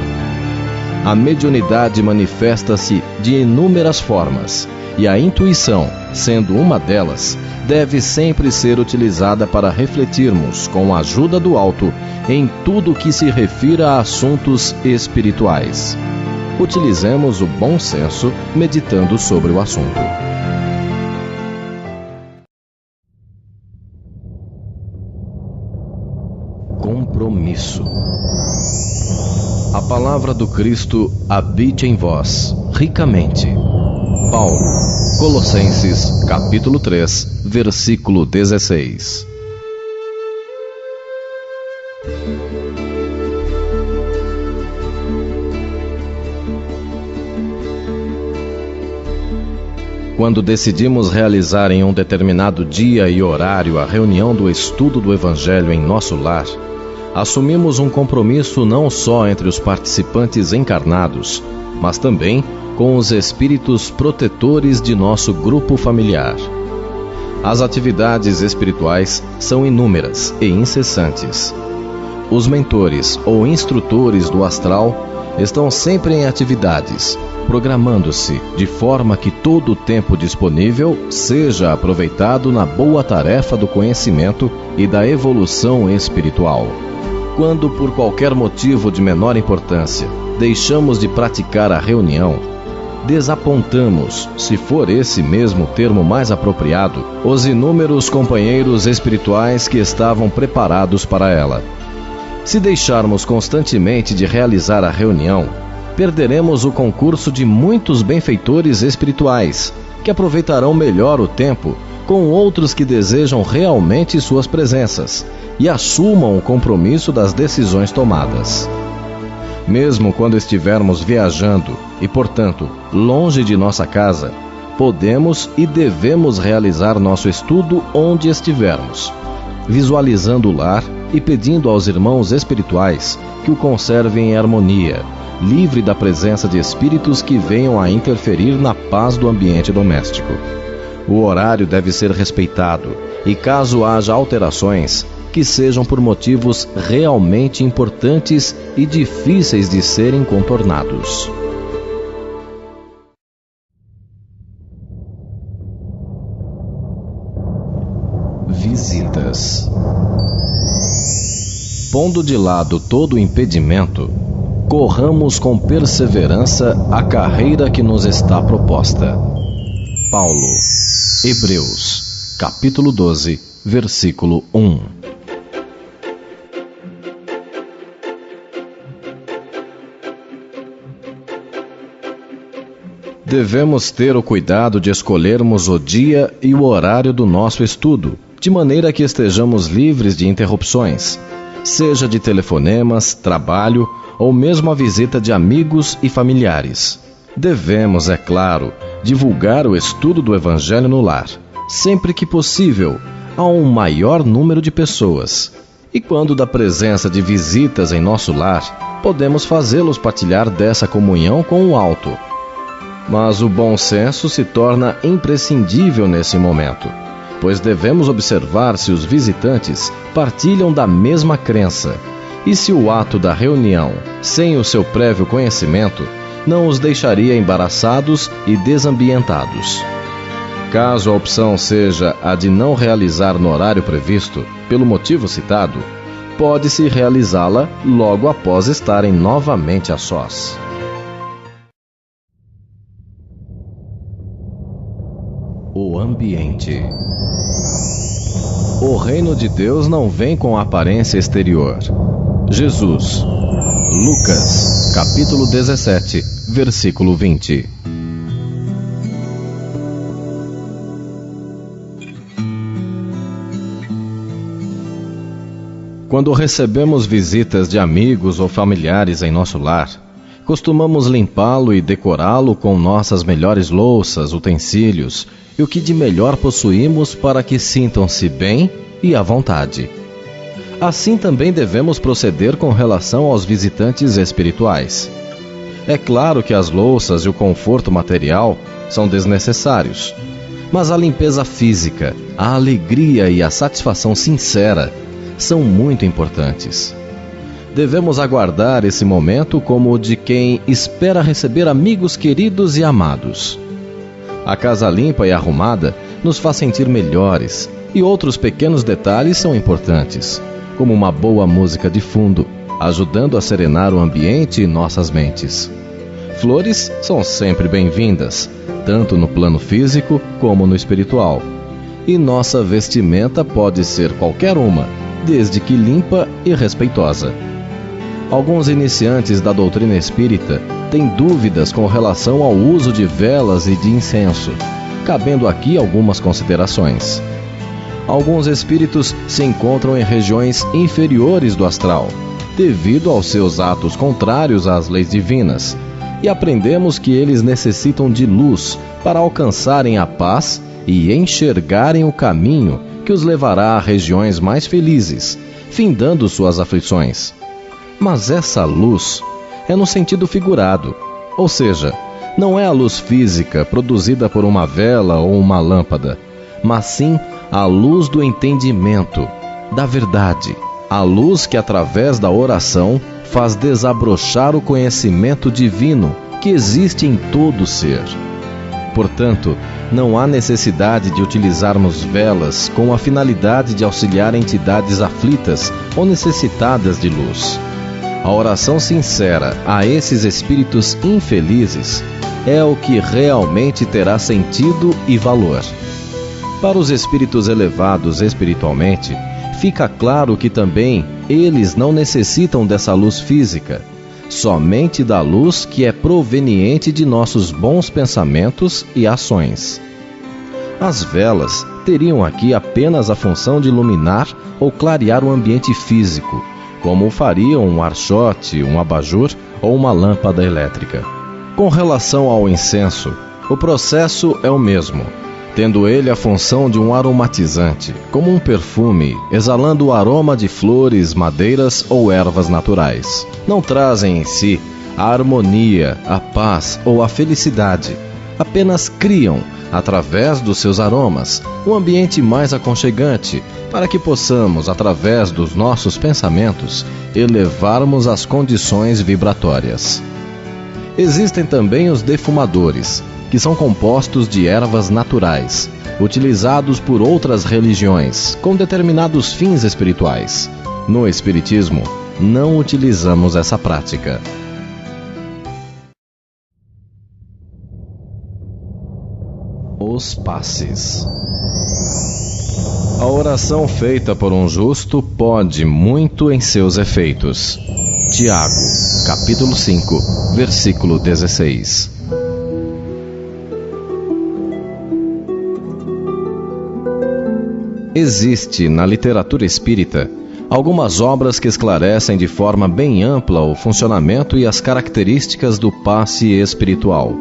A mediunidade manifesta-se de inúmeras formas, e a intuição, sendo uma delas, deve sempre ser utilizada para refletirmos, com a ajuda do alto, em tudo que se refira a assuntos espirituais. Utilizemos o bom senso meditando sobre o assunto. Compromisso. A palavra do Cristo habite em vós, ricamente. Paulo, Colossenses, capítulo 3, versículo 16. Quando decidimos realizar em um determinado dia e horário a reunião do estudo do Evangelho em nosso lar, assumimos um compromisso não só entre os participantes encarnados, mas também com os espíritos protetores de nosso grupo familiar. As atividades espirituais são inúmeras e incessantes. Os mentores ou instrutores do astral estão sempre em atividades, programando-se de forma que todo o tempo disponível seja aproveitado na boa tarefa do conhecimento e da evolução espiritual. Quando, por qualquer motivo de menor importância, deixamos de praticar a reunião, desapontamos, se for esse mesmo termo mais apropriado, os inúmeros companheiros espirituais que estavam preparados para ela. Se deixarmos constantemente de realizar a reunião, perderemos o concurso de muitos benfeitores espirituais, que aproveitarão melhor o tempo com outros que desejam realmente suas presenças e assumam o compromisso das decisões tomadas. Mesmo quando estivermos viajando e, portanto, longe de nossa casa, podemos e devemos realizar nosso estudo onde estivermos, visualizando o lar e pedindo aos irmãos espirituais que o conservem em harmonia, livre da presença de espíritos que venham a interferir na paz do ambiente doméstico. O horário deve ser respeitado e, caso haja alterações, que sejam por motivos realmente importantes e difíceis de serem contornados. Visitas. Pondo de lado todo o impedimento, corramos com perseverança a carreira que nos está proposta. Paulo, Hebreus, capítulo 12, versículo 1. Devemos ter o cuidado de escolhermos o dia e o horário do nosso estudo, de maneira que estejamos livres de interrupções, seja de telefonemas, trabalho ou mesmo a visita de amigos e familiares. Devemos, é claro, divulgar o estudo do Evangelho no lar, sempre que possível, a um maior número de pessoas. E quando da presença de visitas em nosso lar, podemos fazê-los partilhar dessa comunhão com o alto. Mas o bom senso se torna imprescindível nesse momento, pois devemos observar se os visitantes partilham da mesma crença e se o ato da reunião, sem o seu prévio conhecimento, não os deixaria embaraçados e desambientados. Caso a opção seja a de não realizar no horário previsto, pelo motivo citado, pode-se realizá-la logo após estarem novamente a sós. O ambiente. O reino de Deus não vem com aparência exterior. Jesus. Lucas, capítulo 17, versículo 20. Quando recebemos visitas de amigos ou familiares em nosso lar, costumamos limpá-lo e decorá-lo com nossas melhores louças, utensílios e o que de melhor possuímos para que sintam-se bem e à vontade. Assim também devemos proceder com relação aos visitantes espirituais. É claro que as louças e o conforto material são desnecessários, mas a limpeza física, a alegria e a satisfação sincera são muito importantes. Devemos aguardar esse momento como o de quem espera receber amigos queridos e amados. A casa limpa e arrumada nos faz sentir melhores, e outros pequenos detalhes são importantes, como uma boa música de fundo, ajudando a serenar o ambiente e nossas mentes. Flores são sempre bem-vindas, tanto no plano físico como no espiritual. E nossa vestimenta pode ser qualquer uma, desde que limpa e respeitosa. Alguns iniciantes da doutrina espírita têm dúvidas com relação ao uso de velas e de incenso, cabendo aqui algumas considerações. Alguns espíritos se encontram em regiões inferiores do astral, devido aos seus atos contrários às leis divinas, e aprendemos que eles necessitam de luz para alcançarem a paz e enxergarem o caminho que os levará a regiões mais felizes, findando suas aflições. Mas essa luz é no sentido figurado, ou seja, não é a luz física produzida por uma vela ou uma lâmpada, mas sim a luz do entendimento, da verdade, a luz que através da oração faz desabrochar o conhecimento divino que existe em todo ser. Portanto, não há necessidade de utilizarmos velas com a finalidade de auxiliar entidades aflitas ou necessitadas de luz. A oração sincera a esses espíritos infelizes é o que realmente terá sentido e valor. Para os espíritos elevados espiritualmente, fica claro que também eles não necessitam dessa luz física, somente da luz que é proveniente de nossos bons pensamentos e ações. As velas teriam aqui apenas a função de iluminar ou clarear o ambiente físico, como o fariam um archote, um abajur ou uma lâmpada elétrica. Com relação ao incenso, o processo é o mesmo, tendo ele a função de um aromatizante, como um perfume, exalando o aroma de flores, madeiras ou ervas naturais. Não trazem em si a harmonia, a paz ou a felicidade, apenas criam, através dos seus aromas, um ambiente mais aconchegante, para que possamos, através dos nossos pensamentos, elevarmos as condições vibratórias. Existem também os defumadores, que são compostos de ervas naturais, utilizados por outras religiões, com determinados fins espirituais. No Espiritismo, não utilizamos essa prática. Os passes. A oração feita por um justo pode muito em seus efeitos. Tiago, capítulo 5, versículo 16. Existe na literatura espírita algumas obras que esclarecem de forma bem ampla o funcionamento e as características do passe espiritual.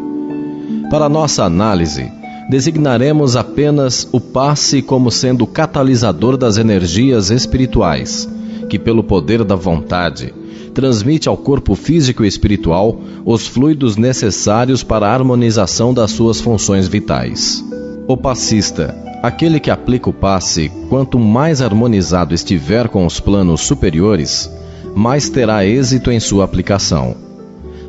Para nossa análise, designaremos apenas o passe como sendo o catalisador das energias espirituais, que pelo poder da vontade, transmite ao corpo físico e espiritual os fluidos necessários para a harmonização das suas funções vitais. O passista, aquele que aplica o passe, quanto mais harmonizado estiver com os planos superiores, mais terá êxito em sua aplicação.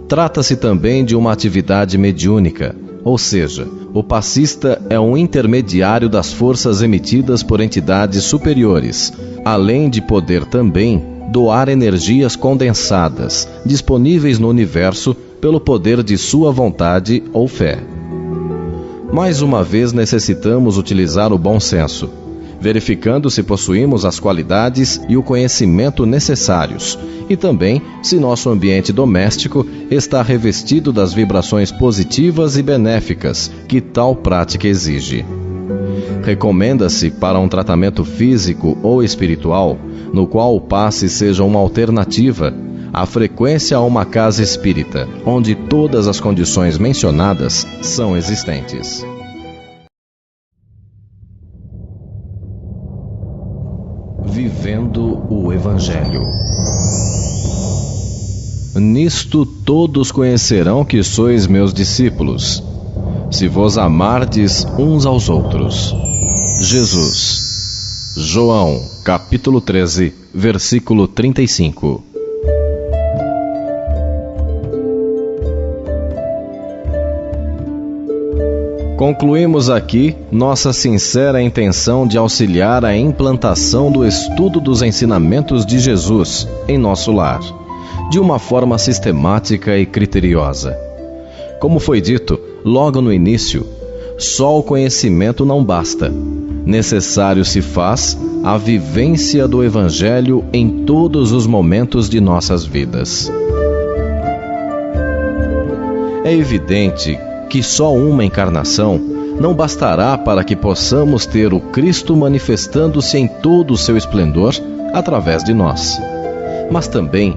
Trata-se também de uma atividade mediúnica, ou seja, o passista é um intermediário das forças emitidas por entidades superiores, além de poder também doar energias condensadas, disponíveis no universo pelo poder de sua vontade ou fé. Mais uma vez necessitamos utilizar o bom senso, verificando se possuímos as qualidades e o conhecimento necessários, e também se nosso ambiente doméstico está revestido das vibrações positivas e benéficas que tal prática exige. Recomenda-se para um tratamento físico ou espiritual, no qual o passe seja uma alternativa, a frequência a uma casa espírita, onde todas as condições mencionadas são existentes. Vivendo o Evangelho. Nisto todos conhecerão que sois meus discípulos, se vos amardes uns aos outros. Jesus. João, capítulo 13, versículo 35. Concluímos aqui nossa sincera intenção de auxiliar a implantação do estudo dos ensinamentos de Jesus em nosso lar, de uma forma sistemática e criteriosa. Como foi dito logo no início, só o conhecimento não basta. Necessário se faz a vivência do Evangelho em todos os momentos de nossas vidas. É evidente que só uma encarnação não bastará para que possamos ter o Cristo manifestando-se em todo o seu esplendor através de nós. Mas também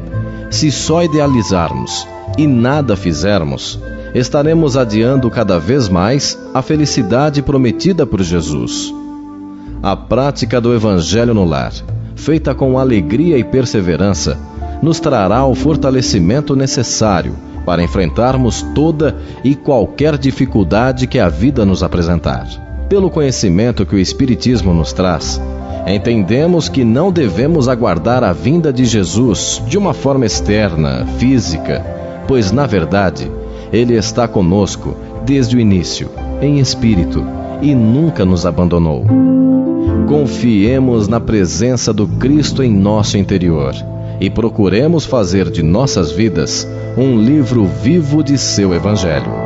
Se só idealizarmos e nada fizermos, estaremos adiando cada vez mais a felicidade prometida por Jesus. A prática do Evangelho no lar, feita com alegria e perseverança, nos trará o fortalecimento necessário para enfrentarmos toda e qualquer dificuldade que a vida nos apresentar. Pelo conhecimento que o Espiritismo nos traz, entendemos que não devemos aguardar a vinda de Jesus de uma forma externa, física, pois, na verdade, Ele está conosco desde o início, em espírito, e nunca nos abandonou. Confiemos na presença do Cristo em nosso interior e procuremos fazer de nossas vidas um livro vivo de seu Evangelho.